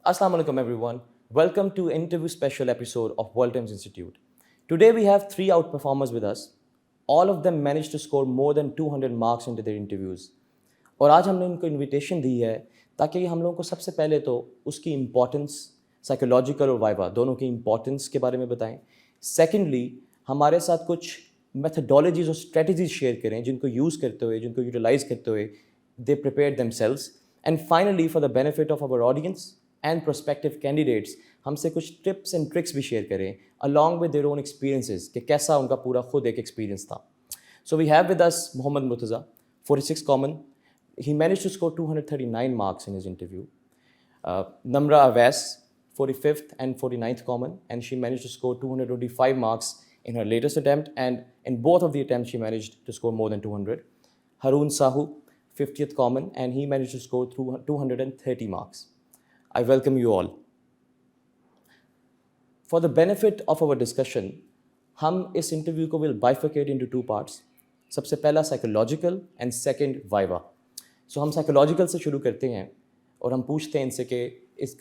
Assalamu alaikum everyone. Welcome to interview special episode of World Times Institute. Today we have 3 outperformers with us. All of them managed to score more than 200 marks into their interviews. اور آج ہم نے ان کو invitation دی ہے تاکہ ہم لوگوں کو سب سے پہلے تو اس کی امپورٹنس سائیکولوجیکل اور وائوا دونوں کی امپورٹنس کے بارے میں بتائیں. سیکنڈلی ہمارے ساتھ کچھ میتھڈالوجیز اور اسٹریٹجیز شیئر کریں جن کو یوز کرتے ہوئے جن کو یوٹیلائز کرتے ہوئے they prepare themselves. And finally for the benefit of our audience and prospective candidates ہم سے کچھ ٹپس اینڈ ٹرکس بھی شیئر کریں along with their own experiences کہ کیسا ان کا پورا خود ایک ایکسپیرینس تھا. So we have with us Mohammad Murtaza, 46 common. He managed to score 239 marks in his interview. Namra Awais, 45th and 49th common, and she managed to score 225 marks in her latest attempt, and in both of the attempts she managed to score more than 200. Haroon Sahu, 50th common, and he managed to score 230 marks. I welcome you all. For the benefit of our discussion, ہم اس interview کو will bifurcate into 2 parts. سب سے پہلا psychological and second viva. سو ہم psychological سے شروع کرتے ہیں اور ہم پوچھتے ہیں ان سے کہ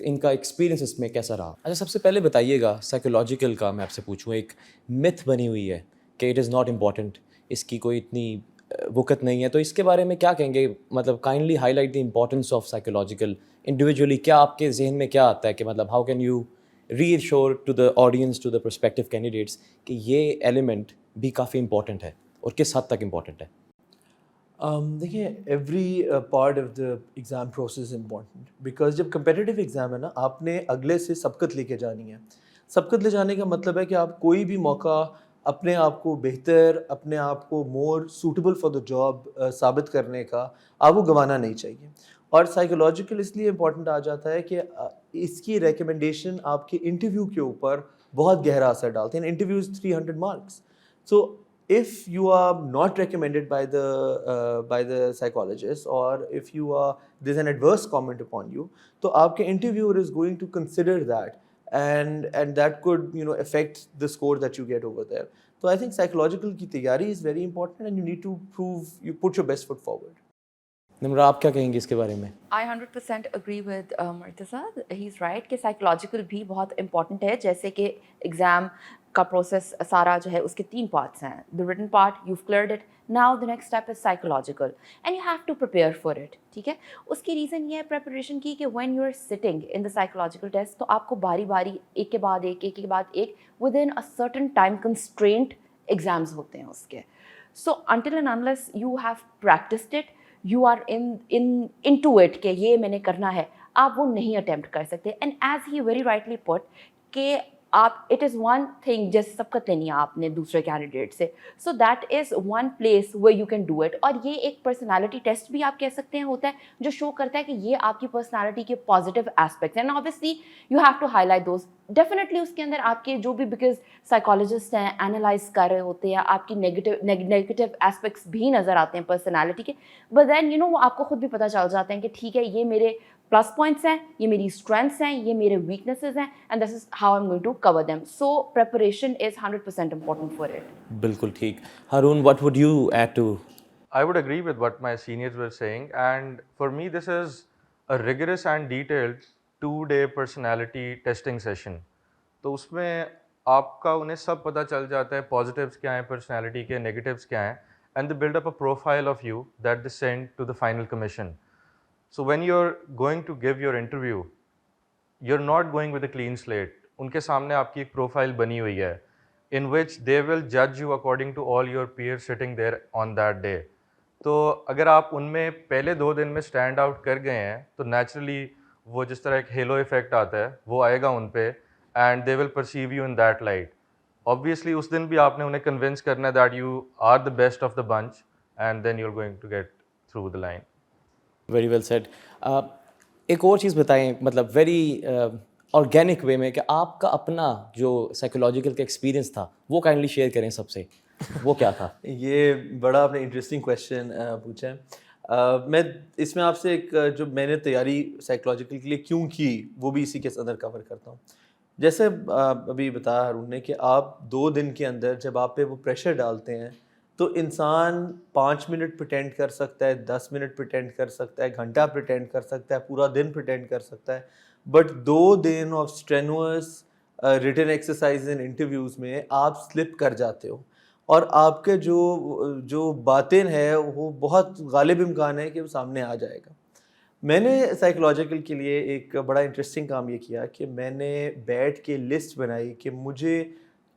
ان کا ایکسپیرینس اس میں کیسا رہا. اچھا سب سے پہلے بتائیے گا سائیکولوجیکل کا میں آپ سے پوچھوں. ایک متھ بنی ہوئی ہے کہ اٹ از ناٹ امپورٹنٹ, اس کی کوئی اتنی وقت نہیں ہے, تو اس کے بارے میں کیا کہیں گے؟ مطلب kindly high light the importance of psychological individually. کیا آپ کے ذہن میں کیا آتا ہے کہ مطلب how can you reassure to the audience to the prospective candidates کہ یہ ایلیمنٹ بھی کافی امپورٹنٹ ہے اور کس حد تک امپورٹنٹ ہے؟ دیکھیے every part of the exam process important because جب کمپیٹیٹیو ایگزام ہے نا آپ نے اگلے سے سبقت لے کے جانی ہے. سبقت لے جانے کا مطلب ہے کہ آپ کوئی بھی موقع اپنے آپ کو بہتر اپنے آپ کو more suitable for the job ثابت کرنے کا آپ کو گنوانا نہیں چاہیے. اور سائیکولوجیکل اس لیے امپورٹنٹ آ جاتا ہے کہ اس کی ریکمنڈیشن آپ کے انٹرویو کے اوپر بہت گہرا اثر ڈالتے ہیں. Interview is 300 marks. So if you are not recommended by the psychologist or if there's an adverse comment upon you, تو آپ کے interviewer is going to consider that and that could affect the score that you get over there. So I think psychological کی تیاری is very important and you need to prove you put your best foot forward. Nimra آپ کیا کہیں گے اس کے بارے میں؟ I 100% agree with Murtaza. He's right کہ سائیکولوجیکل بھی بہت امپورٹنٹ ہے. جیسے کہ ایگزام کا پروسیس سارا جو ہے اس کے 3 parts ہیں. The written part, you've cleared it. Now the next step is psychological and you have to prepare for it. ٹھیک ہے, اس کی ریزن یہ ہے پریپریشن کی کہ when you're sitting in the psychological test تو آپ کو باری باری ایک کے بعد ایک کے بعد ایک within a certain time constraint exams ہوتے ہیں اس کے. So until and unless you have practiced it, you are into it کہ یہ میں نے کرنا ہے, آپ وہ نہیں اٹیمپٹ کر سکتے. And as he very rightly put کہ آپ اٹ از ون تھنگ جیسے سبقت لینی ہے آپ نے دوسرے کینڈیڈیٹ سے, so that is one place where you can do it. اور یہ ایک پرسنالٹی ٹیسٹ بھی آپ کہہ سکتے ہیں ہوتا ہے جو شو کرتا ہے کہ یہ آپ کی پرسنالٹی کے پازیٹیو ایسپیکٹس ہیں. And obviously you have to highlight those. Definitely اس کے اندر آپ کے جو بھی بیکاز سائیکالوجسٹ ہیں انالائز کر رہے ہوتے ہیں, آپ کی نیگیٹیو ایسپیکٹس بھی نظر آتے ہیں پرسنالٹی کے, بٹ دین وہ آپ کو خود بھی پتہ چل جاتے ہیں کہ ٹھیک ہے یہ میرے پلس پوائنٹس ہیں, یہ میری اسٹرینتھس ہیں, یہ میرے ویکنیسز ہیں, and this is how I am going to cover them. So preparation is 100% important for it. بالکل ٹھیک. Haroon, what would you add to? I would agree with what my seniors were saying, and for me this is a rigorous and detailed 2-day personality testing session. تو اس میں آپ کا انہیں سب پتہ چل جاتا ہے پازیٹیوس کیا ہیں پرسنالٹی کے, نیگیٹیوس کیا ہیں, and they build up a profile of you that they send to the final commission. So when you're going to give your interview, you're not going with a clean slate. ان کے سامنے آپ کی ایک profile بنی ہوئی ہے in which they will judge you according to all your peers sitting there on that day. تو اگر آپ ان میں پہلے 2 دن میں اسٹینڈ آؤٹ کر گئے ہیں تو نیچرلی وہ جس طرح ایک ہیلو ایفیکٹ آتا ہے وہ آئے گا ان پہ, and they will perceive you in that light. Obviously اس دن بھی آپ نے انہیں convince کرنا ہے that you are the best of the bunch and then you're going to get through the line. Very well said. ایک اور چیز بتائیں مطلب ویری آرگینک وے میں کہ آپ کا اپنا جو سائیکولوجیکل کا ایکسپیرینس تھا وہ کائنڈلی شیئر کریں سب سے, وہ کیا تھا؟ یہ بڑا آپ نے انٹرسٹنگ کویشچن پوچھا ہے. میں اس میں آپ سے ایک جو میں نے تیاری سائیکولوجیکل کے لیے کیوں کی وہ بھی اسی کے اندر کور کرتا ہوں. جیسے ابھی بتایا ہارون نے کہ آپ 2 دن کے اندر جب آپ پہ وہ پریشر ڈالتے ہیں تو انسان 5 منٹ پریٹینڈ کر سکتا ہے, 10 منٹ پریٹینڈ کر سکتا ہے, گھنٹہ پریٹینڈ کر سکتا ہے, پورا دن پریٹینڈ کر سکتا ہے, بٹ 2 دن of strenuous written exercise in interviews میں آپ سلپ کر جاتے ہو اور آپ کے جو باطن ہے وہ بہت غالب امکان ہے کہ وہ سامنے آ جائے گا. میں نے سائیکولوجیکل کے لیے ایک بڑا انٹرسٹنگ کام یہ کیا کہ میں نے بیٹھ کے لسٹ بنائی کہ مجھے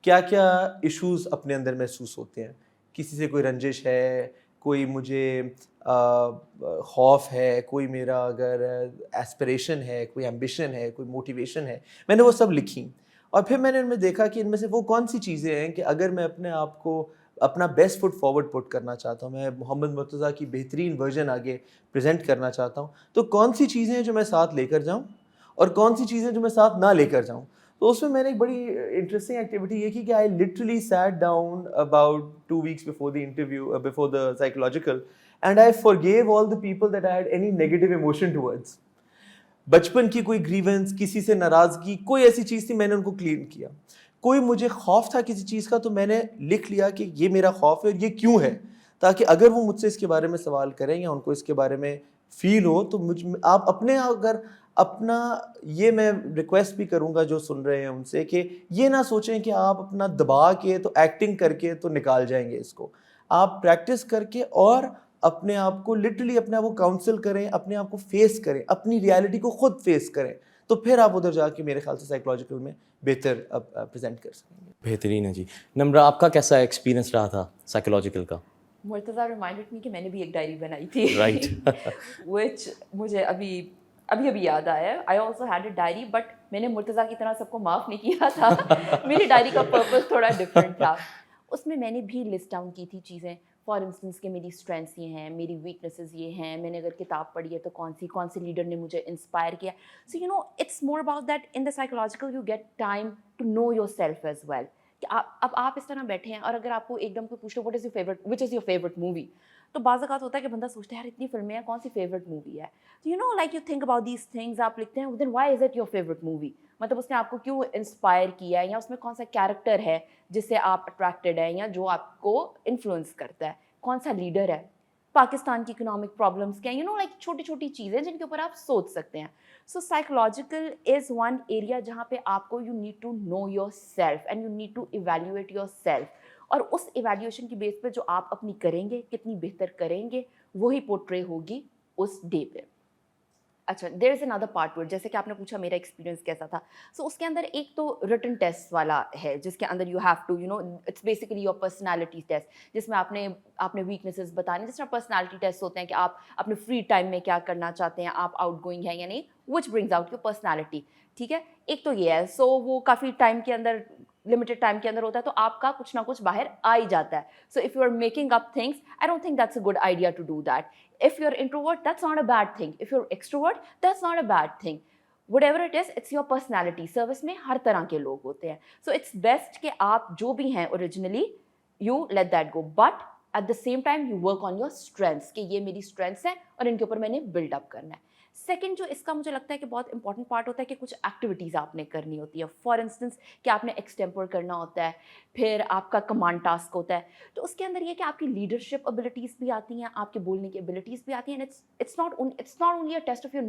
کیا کیا ایشوز اپنے اندر محسوس ہوتے ہیں. کسی سے کوئی رنجش ہے, کوئی مجھے خوف ہے, کوئی میرا اگر ایسپریشن ہے, کوئی ایمبیشن ہے, کوئی موٹیویشن ہے, میں نے وہ سب لکھی. اور پھر میں نے ان میں دیکھا کہ ان میں سے وہ کون سی چیزیں ہیں کہ اگر میں اپنے آپ کو اپنا بیسٹ فٹ فارورڈ پٹ کرنا چاہتا ہوں, میں محمد مرتضیٰ کی بہترین ورژن آگے پریزنٹ کرنا چاہتا ہوں, تو کون سی چیزیں ہیں جو میں ساتھ لے کر جاؤں اور کون سی چیزیں جو میں ساتھ نہ لے کر جاؤں. تو اس میں میں نے ایک بڑی انٹرسٹنگ ایکٹیویٹی یہ کی کہ I literally sat down about 2 weeks before the interview, before the psychological, and I forgave all the people that I had any negative emotion towards. بچپن کی کوئی گریونس, کسی سے ناراضگی, کوئی ایسی چیز تھی, میں نے ان کو کلین کیا. کوئی مجھے خوف تھا کسی چیز کا, تو میں نے لکھ لیا کہ یہ میرا خوف ہے اور یہ کیوں ہے, تاکہ اگر وہ مجھ سے اس کے بارے میں سوال کریں یا ان کو اس کے بارے میں فیل ہو تو آپ اپنے اگر اپنا, یہ میں ریکویسٹ بھی کروں گا جو سن رہے ہیں ان سے کہ یہ نہ سوچیں کہ آپ اپنا دبا کے تو ایکٹنگ کر کے تو نکال جائیں گے اس کو. آپ پریکٹس کر کے اور اپنے آپ کو لٹرلی اپنے آپ کو کاؤنسل کریں, اپنے آپ کو فیس کریں, اپنی ریالٹی کو خود فیس کریں, تو پھر آپ ادھر جا کے میرے خیال سے سائیکولوجیکل میں بہتر پریزنٹ کر سکیں گے. بہترین ہے جی. نمرہ, آپ کا کیسا ایکسپیرینس رہا تھا سائیکولوجیکل کا؟ مرتضیٰ ریمائنڈڈ می کہ میں نے بھی ایک ڈائری بنائی تھی, رائٹ, وچ مجھے ابھی یاد آیا. I also had a diary, but میں نے مرتضیٰ کی طرح سب کو معاف نہیں کیا تھا. میری ڈائری کا پرپز تھوڑا ڈفرینٹ تھا. اس میں نے بھی لسٹ ڈاؤن کی تھی چیزیں, فار انسٹنس کہ میری اسٹرینتھس یہ ہیں, میری ویکنیسز یہ ہیں, میں نے اگر کتاب پڑھی ہے تو کون سی لیڈر نے مجھے انسپائر کیا. So you know it's more about that in the psychological you get time to know yourself as well. کہ آپ اس طرح بیٹھے ہیں اور اگر آپ کو ایک دم کوئی پوچھ لو وچ از یور فیوریٹ مووی, تو بعض اوقات ہوتا ہے کہ بندہ سوچتا ہے یار اتنی فلمیں ہیں, کون سی فیوریٹ مووی ہے. تو you know like you think about these things, آپ لکھتے ہیں then why is it your favourite movie, مطلب اس نے آپ کو کیوں انسپائر کیا ہے, یا اس میں کون سا کیریکٹر ہے جس سے آپ اٹریکٹیڈ ہیں, یا جو آپ کو انفلوئنس کرتا ہے, کون سا لیڈر ہے, پاکستان کی اکنامک پرابلمس کیا ہیں, یو نو لائک چھوٹی چھوٹی چیزیں جن کے اوپر آپ سوچ سکتے ہیں. So psychological is one area جہاں پہ آپ کو you need to know yourself and you need to evaluate yourself, اور اس ایویلیویشن کی بیس پہ جو آپ اپنی کریں گے, کتنی بہتر کریں گے, وہی پورٹرے ہوگی اس ڈے پہ. اچھا, دیر از اندر پارٹ ٹو اٹ, جیسے کہ آپ نے پوچھا میرا ایکسپیرینس کیسا تھا. سو اس کے اندر ایک تو ریٹن ٹیسٹ والا ہے جس کے اندر you have to you know it's basically your personality test, جس میں آپ نے ویکنیسز بتانی, جس طرح پرسنالٹی ٹیسٹ ہوتے ہیں کہ آپ اپنے فری ٹائم میں کیا کرنا چاہتے ہیں, آپ آؤٹ گوئنگ ہیں یا نہیں, وچ برنگز آؤٹ یور پرسنالٹی. ٹھیک ہے, ایک تو یہ ہے. سو وہ کافی ٹائم کے اندر, لمیٹڈ ٹائم کے اندر ہوتا ہے, تو آپ کا کچھ نہ کچھ باہر آ ہی جاتا ہے. So if you are making up things, I don't think that's a good idea to do that. If you're introvert, that's not a bad thing. If you're extrovert, that's not a bad thing. Whatever it is, it's your personality. Service میں ہر طرح کے لوگ ہوتے ہیں. So it's best کہ آپ جو بھی ہیں originally, you let that go. But at the same time, you work on your strengths. کہ یہ میری strengths ہیں اور ان کے اوپر میں نے build up کرنا ہے. سیکنڈ جو اس کا مجھے لگتا ہے کہ بہت امپورٹنٹ پارٹ ہوتا ہے کہ کچھ ایکٹیویٹیز آپ نے کرنی ہوتی ہے. فار انسٹنس کہ آپ نے ایکسٹیمپر کرنا ہوتا ہے, پھر آپ کا کمانڈ ٹاسک ہوتا ہے. تو اس کے اندر یہ کہ آپ کی لیڈرشپ ابلیٹیز بھی آتی ہیں, آپ کے بولنے کی ابلیٹیز بھی آتی ہیں. It's not only a test of your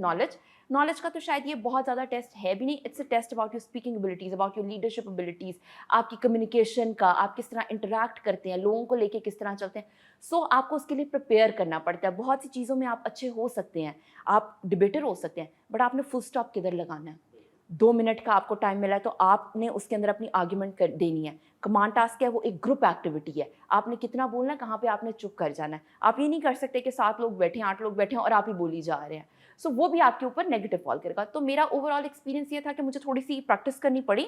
knowledge کا تو شاید یہ بہت زیادہ ٹیسٹ ہے بھی نہیں. It's a test about your speaking abilities, about your leadership abilities, آپ کی کمیونیکیشن کا, آپ کس طرح انٹریکٹ کرتے ہیں, لوگوں کو لے کے کس طرح چلتے ہیں. سو آپ کو اس کے لیے پریپیئر کرنا پڑتا ہے. بہت سی چیزوں میں آپ اچھے ہو سکتے ہیں, آپ ڈبیٹر ہو سکتے ہیں, بٹ آپ نے فل اسٹاپ کدھر لگانا ہے. 2 منٹ کا آپ کو ٹائم ملا ہے تو آپ نے اس کے اندر اپنی آرگیومنٹ کر دینی ہے. کمانڈ ٹاسک ہے وہ ایک گروپ ایکٹیویٹی ہے, آپ نے کتنا بولنا ہے, کہاں پہ آپ نے چپ کر جانا ہے. آپ یہ نہیں کر سکتے کہ 7 لوگ بیٹھے ہیں, 8 لوگ بیٹھے ہیں اور آپ ہی بولی جا رہے ہیں. سو وہ بھی آپ کے اوپر نیگیٹو فال کرے گا. تو میرا اوور آل ایکسپیرینس یہ تھا کہ مجھے تھوڑی سی پریکٹس کرنی پڑی,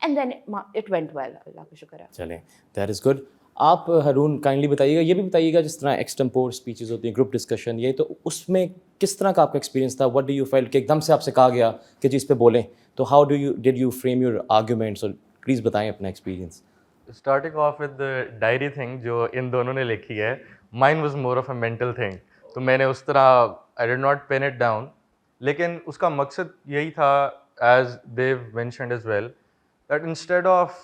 and then it went well. اللہ کا شکر ہے. چلیں, دیٹ از گڈ. آپ ہارون کائنڈلی بتائیے گا, یہ بھی بتائیے گا جس طرح ایکسٹمپور اسپیچز ہوتی ہیں, گروپ ڈسکشن, یہ تو اس میں کس طرح کا آپ کا ایکسپیرینس تھا؟ وٹ ڈو یو فیل کہ ایک دم سے آپ سے کہا گیا کہ جی اس پہ بولیں, تو how did you frame your arguments, اور پلیز بتائیں اپنا experience. Starting off with the diary thing جو ان دونوں نے لکھی ہے, mine was more of a mental thing. تو میں نے اس طرح I did not pen it down, لیکن اس کا مقصد یہی تھا, as they've mentioned as well, that instead of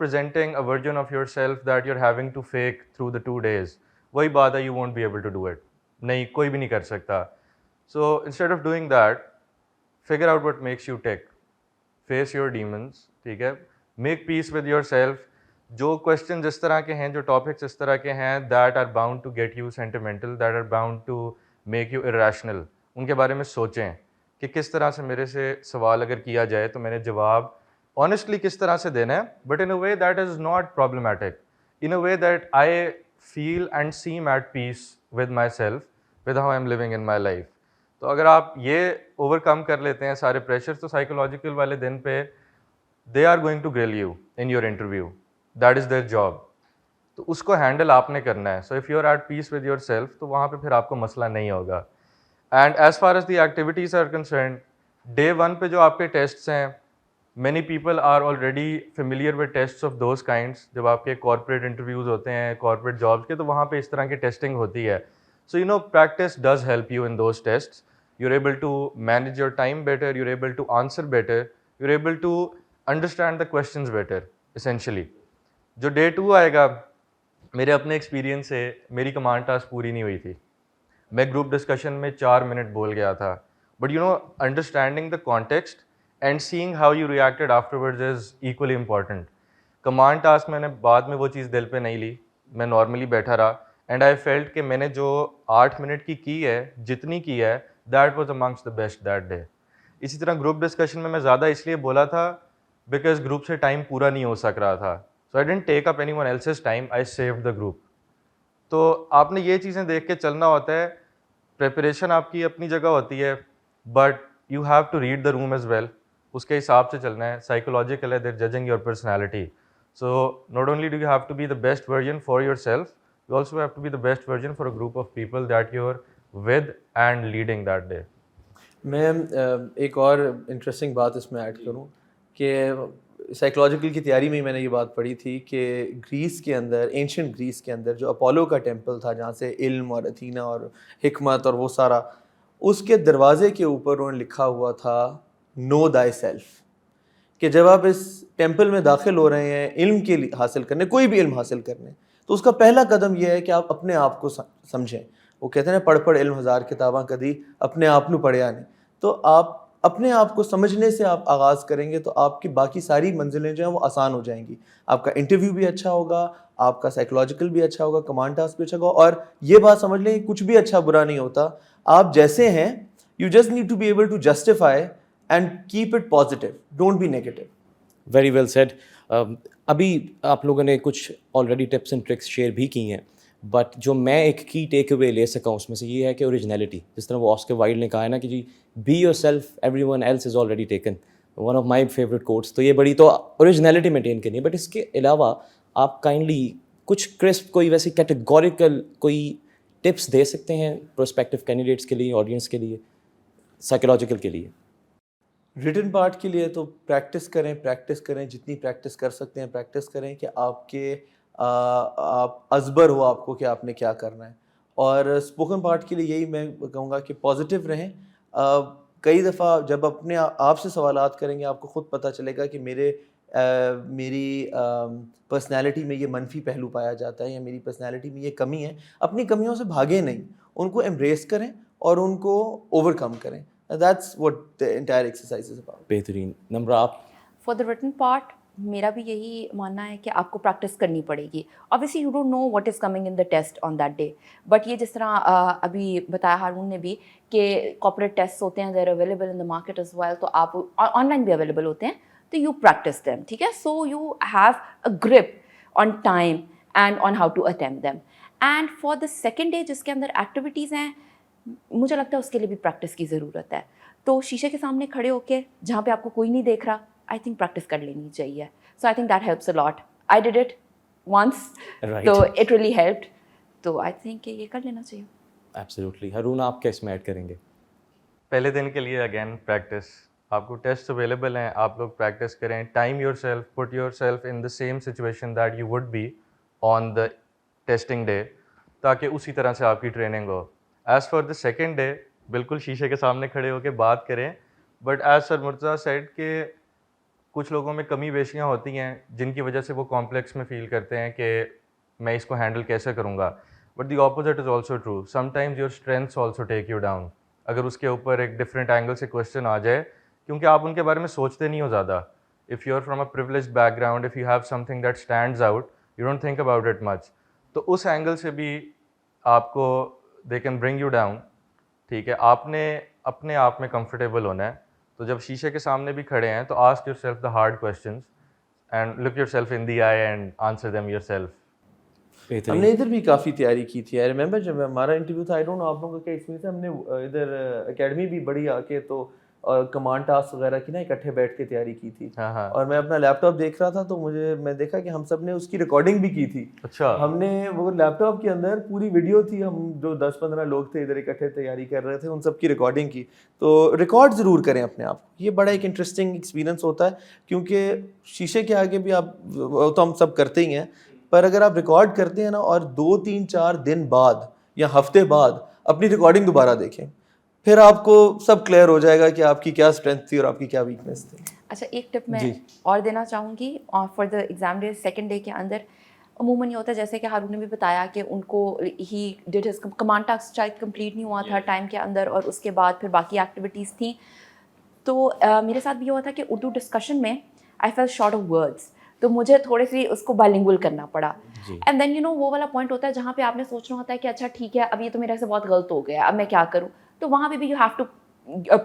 presenting a version of yourself that you're having to fake through the 2 days, wahi baat hai, you won't be able to do it. Nahi, koi bhi nahi kar sakta. So instead of doing that, figure out what makes you tick, face your demons, ٹھیک ہے, make peace with yourself. جو questions اس طرح کے ہیں, جو topics اس طرح کے ہیں that are bound to get you sentimental, that are bound to make you irrational, ان کے بارے میں سوچیں کہ کس طرح سے میرے سے سوال اگر کیا جائے تو میں نے جواب honestly کس طرح سے دینا ہے, but in a way that is not problematic, in a way that I feel and seem at peace with myself, with how I'm living in my life. تو اگر آپ یہ اوور کم کر لیتے ہیں سارے پریشر, تو سائیکولوجیکل والے دن پہ they are going to grill you in your interview, that is their job. تو اس کو ہینڈل آپ نے کرنا ہے. So if you are at peace with yourself, تو وہاں پہ پھر آپ کو مسئلہ نہیں ہوگا. And as far as the activities are concerned, day 1 پہ جو آپ کے ٹیسٹس ہیں, many people are already familiar with tests of those kinds. جب آپ کے corporate interviews ہوتے ہیں, corporate jobs کے, تو وہاں پہ اس طرح کی ٹیسٹنگ ہوتی ہے. So you know, practice does help you in those tests. You're able to manage your time better, you're able to answer better, you're able to understand the questions better, essentially. جو day 2 آئے گا, میرے اپنے experience سے میری command task پوری نہیں ہوئی تھی. میں گروپ ڈسکشن میں 4 منٹ بول گیا تھا. But you know, understanding the context and seeing how you reacted afterwards is equally important. Command task میں نے بعد میں وہ چیز دل پہ نہیں لی, میں نارملی بیٹھا رہا, اینڈ آئی فیلٹ کہ میں نے جو 8 منٹ کی ہے, جتنی کی ہے, that was amongst the best that day. اسی طرح گروپ ڈسکشن میں زیادہ اس لیے بولا تھا بیکاز گروپ سے ٹائم پورا نہیں ہو سک رہا تھا. So I didn't take up anyone else's time, I saved the group. تو آپ نے یہ چیزیں دیکھ کے چلنا ہوتا ہے. پریپریشن آپ کی اپنی جگہ ہوتی ہے, but you have to read the room as well. اس کے حساب سے چلنا ہے. سائیکولوجیکل ہے, they're judging your personality. So not only do you have to be the best version for yourself, you also have to be the best version for a group of people that you are with and leading that day. میں ایک اور interesting بات اس میں add کروں کہ psychological کی تیاری میں ہی میں نے یہ بات پڑھی تھی کہ گریس کے اندر, اینشنٹ گریس کے اندر جو اپولو کا ٹیمپل تھا, جہاں سے علم اور اتھینا اور حکمت اور وہ سارا, اس کے دروازے کے اوپر انہوں نے لکھا ہوا تھا نو دائی سیلف. کہ جب آپ اس ٹیمپل میں داخل ہو رہے ہیں علم کے حاصل کرنے, کوئی بھی علم حاصل کرنے, تو اس کا پہلا قدم یہ ہے کہ آپ اپنے آپ کو سمجھیں. وہ کہتے ہیں پڑھ علم 1000 کتاباں کدی اپنے آپ نو پڑھیا نہیں. تو آپ اپنے آپ کو سمجھنے سے آپ آغاز کریں گے تو آپ کی باقی ساری منزلیں جو ہیں وہ آسان ہو جائیں گی. آپ کا انٹرویو بھی اچھا ہوگا, آپ کا سائیکولوجیکل بھی اچھا ہوگا, کمانڈ ٹاسک بھی اچھا ہوگا. اور یہ بات سمجھ لیں کہ کچھ بھی اچھا برا نہیں ہوتا, آپ جیسے ہیں you just need to be able to justify and keep it positive, don't be negative. Very well said. ابھی آپ لوگوں نے کچھ already tips and tricks share بھی کی ہیں, بٹ جو میں ایک کی ٹیک اوے لے سکا ہوں اس میں سے یہ ہے کہ اوریجنلٹی. جس طرح وہ آسکر وائلڈ نے کہا ہے نا کہ جی be yourself, everyone else is already taken, one of my favourite quotes. تو یہ بڑی تو اوریجنلٹی مینٹین کرنی ہے. بٹ اس کے علاوہ آپ کائنڈلی کچھ کرسپ کوئی ویسی کیٹیگوریکل کوئی ٹپس دے سکتے ہیں پروسپیکٹیو کینڈیڈیٹس کے لیے, آڈینس کے لیے, سائیکولوجیکل کے لیے؟ ریٹن پارٹ کے لیے تو پریکٹس کریں, جتنی پریکٹس کر سکتے ہیں پریکٹس کریں کہ آپ ازبر ہو آپ کو کہ آپ نے کیا کرنا ہے. اور اسپوکن پارٹ کے لیے یہی میں کہوں گا کہ پازیٹیو رہیں. کئی دفعہ جب اپنے آپ سے سوالات کریں گے آپ کو خود پتہ چلے گا کہ میری پرسنالٹی میں یہ منفی پہلو پایا جاتا ہے یا میری پرسنالٹی میں یہ کمی ہے. اپنی کمیوں سے بھاگیں نہیں, ان کو ایمبریس کریں اور ان کو اوور کم کریں. That's what the entire exercise is about. بہترین. نمبر آپ؟ فار دا ریٹن پارٹ میرا بھی یہی ماننا ہے کہ آپ کو پریکٹس کرنی پڑے گی. obviously you don't know what is coming in the test on that day, but یہ جس طرح ابھی بتایا ہارون نے بھی کہ کارپوریٹ ٹیسٹ ہوتے ہیں, they're available in the market as well, تو آپ آن لائن بھی اویلیبل ہوتے ہیں, تو you practice them, ٹھیک ہے. so you have a grip on time and on how to attempt them. and for the second day جس کے اندر ایکٹیویٹیز ہیں, مجھے لگتا ہے اس کے لیے بھی پریکٹس کی ضرورت ہے. تو شیشے کے سامنے کھڑے ہو کے جہاں پہ آپ کو کوئی نہیں دیکھ رہا, آئی تھنک پریکٹس کر لینی چاہیے. So I think that helps a lot. I did it once, تو اٹ ریئلی ہیلپڈ. تو آئی تھنک کہ یہ کر لینا چاہیے. ایبسلیوٹلی. ہارون آپ کیا اس میں ایڈ کریں گے؟ پہلے دن کے لیے اگین پریکٹس. آپ کو ٹیسٹ اویلیبل ہیں, آپ لوگ پریکٹس کریں. Time yourself, put yourself in the same situation that you would be on the testing day, تاکہ اسی طرح سے آپ کی ٹریننگ ہو. As for the second day, بالکل شیشے کے سامنے کھڑے ہو کے بات کریں. But as sir Murtaza said کہ کچھ لوگوں میں کمی بیشیاں ہوتی ہیں جن کی وجہ سے وہ کمپلیکس میں فیل کرتے ہیں کہ میں اس کو ہینڈل کیسے کروں گا. But the opposite is also true. Sometimes your strengths also take you down. اگر اس کے اوپر ایک ڈفرینٹ اینگل سے کویشچن آ جائے, کیونکہ آپ ان کے بارے میں سوچتے نہیں ہو زیادہ. If you are from a privileged background, if you have something that stands out, you don't think about it much, تو اس اینگل سے بھی آپ کو they can bring you down. ٹھیک ہے, آپ نے اپنے آپ میں کمفرٹیبل ہونا ہے. تو جب شیشے کے سامنے بھی کھڑے ہیں تو ask yourself the hard questions and look yourself in the eye and answer them yourself. ہم نے ادھر بھی کافی تیاری کی تھی. آئی ریممبر جب ہمارا انٹرویو تھا, آئی ڈونٹ نو آپ لوگوں کا کیا ایکسپیرینس ہے, ہم نے ادھر اکیڈمی بھی بڑی آ کے تو کمانڈ ٹاسک وغیرہ کی نا اکٹھے بیٹھ کے تیاری کی تھی. اور میں اپنا لیپ ٹاپ دیکھ رہا تھا تو میں دیکھا کہ ہم سب نے اس کی ریکارڈنگ بھی کی تھی. اچھا, ہم نے وہ لیپ ٹاپ کے اندر پوری ویڈیو تھی, ہم جو 10-15 لوگ تھے ادھر اکٹھے تیاری کر رہے تھے, ان سب کی ریکارڈنگ کی. تو ریکارڈ ضرور کریں اپنے آپ کو, یہ بڑا ایک انٹرسٹنگ ایکسپیرینس ہوتا ہے, کیونکہ شیشے کے آگے بھی آپ, وہ تو ہم سب کرتے ہی ہیں, پر اگر آپ ریکارڈ کرتے ہیں نا اور 2-3-4 دن بعد یا ہفتے بعد اپنی ریکارڈنگ دوبارہ دیکھیں, پھر آپ کو سب کلیئر ہو جائے گا کہ آپ کی کیا اسٹرینتھ تھی اور آپ کی کیا ویکنیس تھی. اچھا, ایک ٹپ میں اور دینا چاہوں گی for the exam day, second day کے اندر عموماً یہ ہوتا ہے جیسے کہ ہارون نے بھی بتایا کہ ان کو he did his command task شاید کمپلیٹ نہیں ہوا تھا ٹائم کے اندر, اور اس کے بعد پھر باقی ایکٹیویٹیز تھیں. تو میرے ساتھ بھی یہ ہوا تھا کہ اردو ڈسکشن میں آئی فیل شارٹ آف ورڈس, تو مجھے تھوڑی سی اس کو بائلنگول کرنا پڑا. اینڈ دین یو نو وہ والا پوائنٹ ہوتا ہے جہاں پہ آپ نے سوچنا ہوتا ہے کہ اچھا ٹھیک ہے, اب یہ تو میرے سے بہت غلط ہو گیا, اب میں کیا کروں. تو وہاں پہ بھی you have to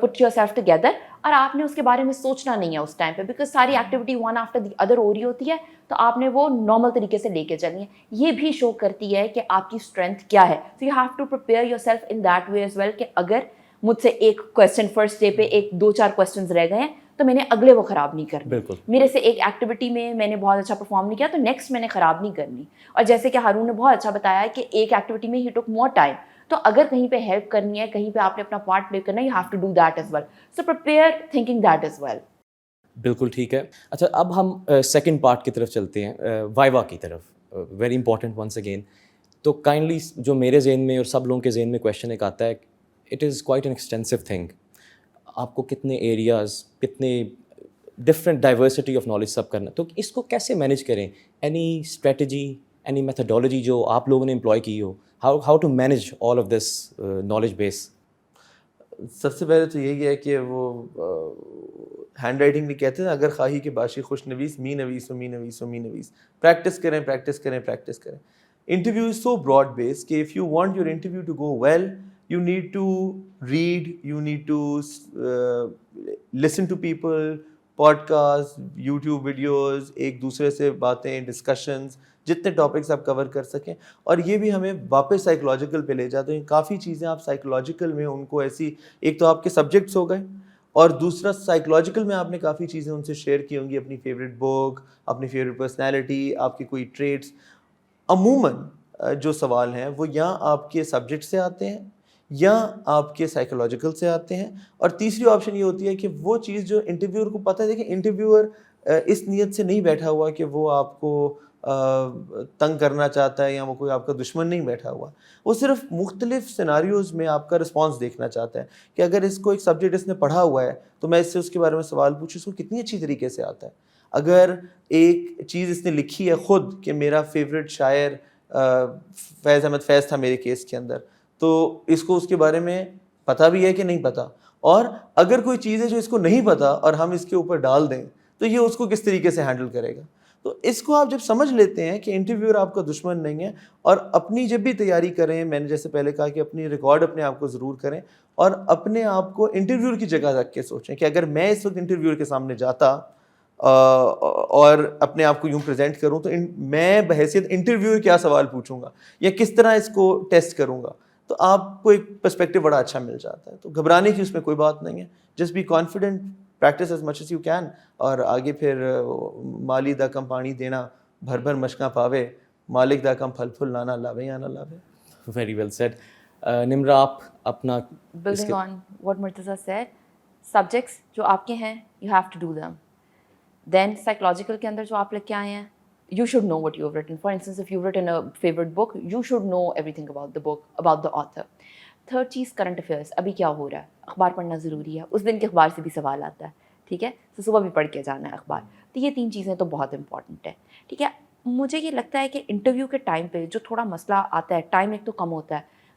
put yourself together, اور آپ نے اس کے بارے میں سوچنا نہیں ہے اس ٹائم پہ, بیکاز ساری activity one after the other ہو رہی ہوتی ہے, تو آپ نے وہ نارمل طریقے سے لے کے چلنی ہے. یہ بھی شو کرتی ہے کہ آپ کی اسٹرینتھ کیا ہے. So you have to prepare yourself in that way as well, کہ اگر مجھ سے ایک کویشچن فرسٹ ڈے پہ 1-2-4 کویشچنز رہ گئے ہیں تو میں نے اگلے وہ خراب نہیں کرنے. میرے سے ایک ایکٹیویٹی میں میں نے بہت اچھا پرفارم نہیں کیا تو نیکسٹ میں نے خراب نہیں کرنی. اور جیسے کہ ہارون نے بہت اچھا بتایا کہ ایک ایکٹیویٹی میں ہی ٹک مور ٹائم, تو اگر کہیں پہ ہیلپ کرنی ہے, کہیں پہ آپ نے اپنا پارٹ پلے کرنا ہے, you have to do that as well. So prepare thinking that as well. بالکل ٹھیک ہے. اچھا, اب ہم سیکنڈ پارٹ کی طرف چلتے ہیں, وائوا کی طرف. Very important once again. تو کائنڈلی جو میرے ذہن میں اور سب لوگوں کے ذہن میں کویشچن ایک آتا ہے, it is quite an extensive thing. آپ کو کتنے ایریاز, کتنے ڈفرینٹ ڈائیورسٹی آف نالج سب کرنا, تو اس کو کیسے مینیج کریں؟ اینی اسٹریٹجی, اینی میتھڈالوجی جو آپ لوگوں نے امپلائی کی ہو, how to manage all of this knowledge base? سب سے پہلے تو یہی ہے کہ وہ ہینڈ رائٹنگ بھی کہتے ہیں, اگر خواہی کے باشی خوش نویس, می نویس و می نویس و می نویس. پریکٹس کریں, پریکٹس کریں, پریکٹس کریں. Interview is so broad based کہ if you want your interview to go well, you need to read, you need to listen to people, podcasts, YouTube videos, ایک دوسرے سے باتیں, ڈسکشنز, جتنے ٹاپکس آپ کور کر سکیں. اور یہ بھی ہمیں واپس سائیکولوجیکل پہ لے جاتے ہیں. کافی چیزیں آپ سائیکولوجیکل میں ان کو ایسی, ایک تو آپ کے سبجیکٹس ہو گئے, اور دوسرا سائیکولوجیکل میں آپ نے کافی چیزیں ان سے شیئر کی ہوں گی, اپنی فیوریٹ بک, اپنی فیوریٹ پرسنالٹی, آپ کی کوئی ٹریٹس. عموماً جو سوال ہیں وہ یا آپ کے سبجیکٹ سے آتے ہیں یا آپ کے سائیکولوجیکل سے آتے ہیں. اور تیسری آپشن یہ ہوتی ہے کہ وہ چیز جو انٹرویور کو پتہ ہے, دیکھیں انٹرویور اس نیت سے نہیں بیٹھا ہوا کہ وہ آپ کو تنگ کرنا چاہتا ہے, یا وہ کوئی آپ کا دشمن نہیں بیٹھا ہوا, وہ صرف مختلف سیناریوز میں آپ کا رسپانس دیکھنا چاہتا ہے کہ اگر اس کو ایک سبجیکٹ اس نے پڑھا ہوا ہے تو میں اس سے اس کے بارے میں سوال پوچھوں, اس کو کتنی اچھی طریقے سے آتا ہے. اگر ایک چیز اس نے لکھی ہے خود کہ میرا فیوریٹ شاعر فیض احمد فیض تھا میرے کیس کے اندر, تو اس کو اس کے بارے میں پتہ بھی ہے کہ نہیں پتہ. اور اگر کوئی چیز ہے جو اس کو نہیں پتہ اور ہم اس کے اوپر ڈال دیں تو یہ اس کو کس طریقے سے ہینڈل کرے گا. تو اس کو آپ جب سمجھ لیتے ہیں کہ انٹرویور آپ کا دشمن نہیں ہے, اور اپنی جب بھی تیاری کریں, میں نے جیسے پہلے کہا کہ اپنی ریکارڈ اپنے آپ کو ضرور کریں, اور اپنے آپ کو انٹرویور کی جگہ رکھ کے سوچیں کہ اگر میں اس وقت انٹرویور کے سامنے جاتا اور اپنے آپ کو یوں پریزنٹ کروں تو میں بحیثیت انٹرویور کیا سوال پوچھوں گا یا کس طرح اس کو ٹیسٹ کروں گا. تو آپ کو ایک پرسپیکٹیو بڑا اچھا مل جاتا ہے. تو گھبرانے کی اس میں کوئی بات نہیں ہے, just be confident, practice as much as you can, اور آگے پھر مالی دا کم پانی دینا بھر بھر مشکاں پاوے, مالک دا کم پھل پھل لانا لاوے یا نہ لاوے. Very well sad. نمرا, آپ اپنا building on what Murtaza said, subjects جو آپ کے ہیں you have to do them. Then psychological کے اندر جو آپ لے کے آئے ہیں, you should know what you've written. For instance, if you've written a favorite book, you should know everything about the book, about the author. Third چیز, current affairs, ابھی کیا ہو رہا ہے, اخبار پڑھنا ضروری ہے, اس دن کے اخبار سے بھی سوال آتا ہے, ٹھیک ہے, تو صبح بھی پڑھ کے جانا ہے اخبار. تو یہ 3 چیزیں تو بہت امپورٹنٹ ہے, ٹھیک ہے. مجھے یہ لگتا ہے کہ انٹرویو کے ٹائم پہ جو تھوڑا مسئلہ آتا ہے, ٹائم ایک تو کم ہوتا ہے,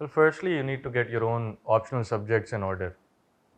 Well, firstly, you need to get your own optional subjects in order.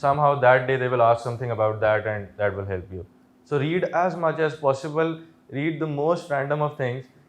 somehow that day they will ask something about that and that will help you. So read as much as possible, read the most random of things.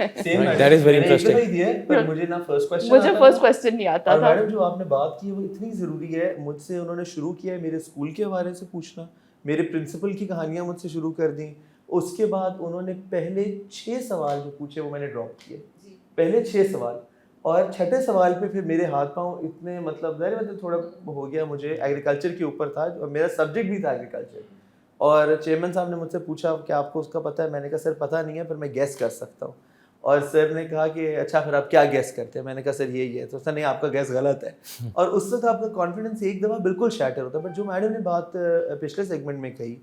That is very interesting. پر مجھے نہ first question مجھے first question نہیں آتا اور تھا. Madam جو آپ نے بات کی ہے وہ اتنی ضروری ہے. مجھ سے انہوں نے شروع کیا ہے میرے اسکول کے حوالے سے پوچھنا, میرے پرنسپل کی کہانیاں مجھ سے شروع کر دیں. اس کے بعد انہوں نے پہلے 6 سوال جو پوچھے وہ میں نے ڈراپ کیے, پہلے 6 سوال. اور 6ٹھے سوال پہ پھر میرے ہاتھ پاؤں اتنے مطلب تھوڑا ہو گیا. مجھے ایگریکلچر کے اوپر تھا اور میرا سبجیکٹ بھی تھا ایگریکلچر. اور چیئرمین صاحب نے مجھ سے پوچھا کہ آپ کو اس کا پتہ ہے؟ میں نے کہا سر پتہ نہیں ہے پر میں گیس کر سکتا ہوں. اور سر نے کہا کہ اچھا پھر آپ کیا گیس کرتے ہیں؟ میں نے کہا سر یہی ہے. تو سر نہیں, آپ کا گیس غلط ہے. اور اس سے تو آپ کا کانفیڈنس ایک دفعہ بالکل شیٹر ہوتا ہے. بٹ جو میڈم نے بات پچھلے سیگمنٹ میں کہی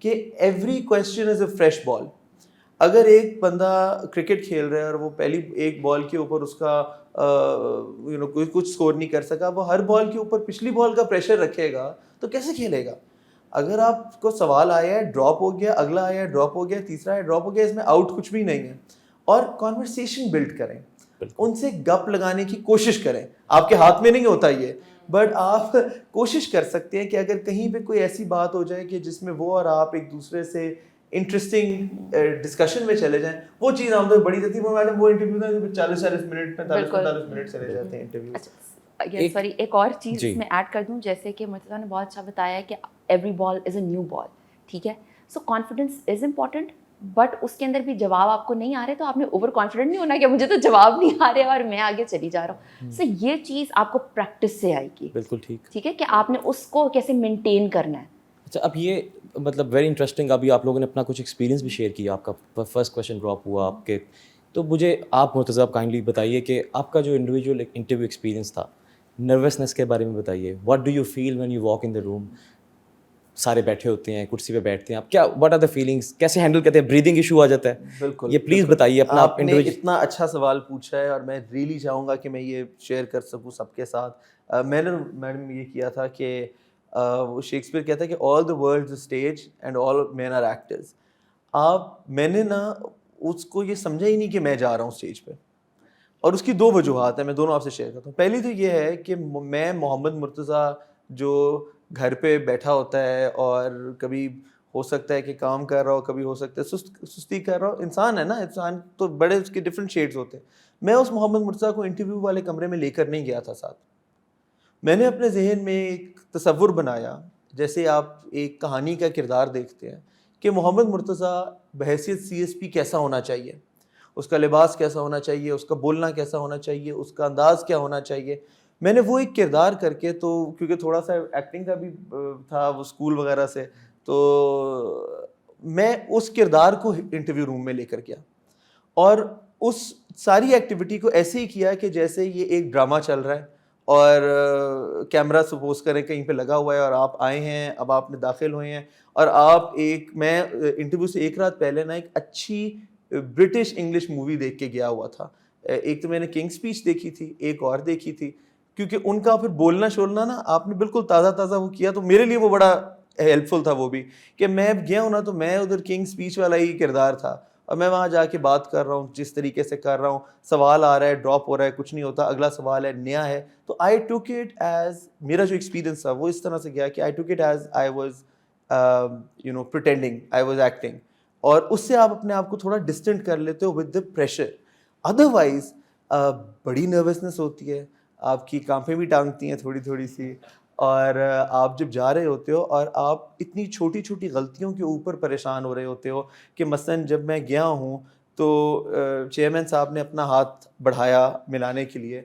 کہ every question is a fresh ball. اگر ایک بندہ کرکٹ کھیل رہا ہے اور وہ پہلی ایک بال کے اوپر اس کا کچھ اسکور نہیں کر سکا, وہ ہر بال کے اوپر پچھلی بال کا پریشر رکھے گا تو کیسے کھیلے گا؟ اگر آپ کو سوال آیا ہے, ڈراپ ہو گیا, اگلا آیا ہے, ڈراپ ہو گیا, تیسرا ہے, ڈراپ ہو گیا, اس میں آؤٹ کچھ بھی نہیں ہے. اور کانورسیشن بلڈ کریں, ان سے گپ لگانے کی کوشش کریں. آپ کے ہاتھ میں نہیں ہوتا یہ, بٹ آپ کوشش کر سکتے ہیں کہ اگر کہیں پہ کوئی ایسی بات ہو جائے کہ جس میں وہ اور آپ ایک دوسرے سے انٹرسٹنگ ڈسکشن میں چلے جائیں, وہ چیز عام طور پہ بڑی رہتی ہے. وہ میڈم وہ انٹرویو تھا جو 40 منٹ 45 منٹ چلے جاتے ہیں انٹرویو. سوری, ایک اور چیز میں ایڈ کر دوں, جیسے کہ مرتضیٰ نے بہت اچھا بتایا کہ every ball is a new بال. ٹھیک ہے, سو کانفیڈنس از امپورٹنٹ, بٹ اس کے اندر بھی جواب آپ کو نہیں آ رہے تو آپ نے اوور کانفیڈنٹ نہیں ہونا کہ مجھے تو جواب نہیں آ رہے اور میں آگے چلی جا رہا ہوں. سو یہ چیز آپ کو پریکٹس سے آئے گی. بالکل ٹھیک. ٹھیک ہے, کہ آپ نے اس کو کیسے مینٹین کرنا ہے. اچھا, اب یہ مطلب ویری انٹرسٹنگ, ابھی آپ لوگوں نے اپنا کچھ ایکسپیرینس بھی شیئر کیا, آپ کا فرسٹ کویشچن ڈراپ ہوا آپ کے. تو مجھے آپ مرتضیٰ کائنڈلی بتائیے کہ آپ کا جو انڈیویجول انٹرویو ایکسپیرینس تھا, نروسنس کے بارے میں بتائیے. What do you feel when you walk in the room? سارے بیٹھے ہوتے ہیں, کرسی پہ بیٹھتے ہیں, آپ کیا واٹ آر دا فیلنگس, کیسے ہینڈل کرتے ہیں؟ بریدنگ ایشو آ جاتا ہے؟ بالکل, یہ پلیز بتائیے اپنا. آپ نے اتنا اچھا سوال پوچھا ہے اور میں ریئلی چاہوں گا کہ میں یہ شیئر کر سکوں سب کے ساتھ. میں نے میڈم یہ کیا تھا کہ وہ شیکسپیئر کہتا ہے کہ all the world is stage and all men are actors. میں نے نا اس کو یہ سمجھا ہی نہیں کہ میں جا رہا ہوں اسٹیج پہ, اور اس کی 2 وجوہات ہیں, میں دونوں آپ سے شیئر کرتا ہوں. پہلی تو یہ ہے کہ میں محمد مرتضیٰ جو گھر پہ بیٹھا ہوتا ہے اور کبھی ہو سکتا ہے کہ کام کر رہا ہو, کبھی ہو سکتا ہے سستی کر رہا ہو, انسان ہے نا, انسان تو بڑے اس کے ڈفرینٹ شیڈز ہوتے ہیں. میں اس محمد مرتضیٰ کو انٹرویو والے کمرے میں لے کر نہیں گیا تھا ساتھ. میں نے اپنے ذہن میں ایک تصور بنایا, جیسے آپ ایک کہانی کا کردار دیکھتے ہیں کہ محمد مرتضیٰ بحیثیت CSP کیسا ہونا چاہیے, اس کا لباس کیسا ہونا چاہیے, اس کا بولنا کیسا ہونا چاہیے, اس کا انداز کیا ہونا چاہیے. میں نے وہ ایک کردار کر کے, تو کیونکہ تھوڑا سا ایکٹنگ کا بھی تھا وہ اسکول وغیرہ سے, تو میں اس کردار کو انٹرویو روم میں لے کر گیا اور اس ساری ایکٹیویٹی کو ایسے ہی کیا کہ جیسے یہ ایک ڈرامہ چل رہا ہے اور کیمرہ سپوز کریں کہیں پہ لگا ہوا ہے اور آپ آئے ہیں, اب آپ نے داخل ہوئے ہیں اور آپ میں انٹرویو سے 1 رات پہلے نا ایک اچھی برٹش انگلش مووی دیکھ کے گیا ہوا تھا. ایک تو میں نے کنگ اسپیچ دیکھی تھی, ایک اور دیکھی تھی, کیونکہ ان کا پھر بولنا شولنا نا آپ نے بالکل تازہ وہ کیا, تو میرے لیے وہ بڑا ہیلپ فل تھا وہ بھی, کہ میں گیا ہوں نا تو میں ادھر کنگ اسپیچ والا ہی کردار تھا اور میں وہاں جا کے بات کر رہا ہوں جس طریقے سے کر رہا ہوں. سوال آ رہا ہے, ڈراپ ہو رہا ہے, کچھ نہیں ہوتا, اگلا سوال ہے, نیا ہے. تو آئی ٹوک اٹ ایز, میرا جو ایکسپیرینس تھا وہ اس طرح سے گیا کہ I took it as I was pretending, I was acting. اور اس سے آپ اپنے آپ کو تھوڑا ڈسٹنٹ کر لیتے ہو ود دا پریشر. ادروائز بڑی نروسنس ہوتی ہے, آپ کی کانپیں بھی ٹانگتی ہیں تھوڑی سی, اور آپ جب جا رہے ہوتے ہو اور آپ اتنی چھوٹی غلطیوں کے اوپر پریشان ہو رہے ہوتے ہو کہ مثلاً جب میں گیا ہوں تو چیئرمین صاحب نے اپنا ہاتھ بڑھایا ملانے کے لیے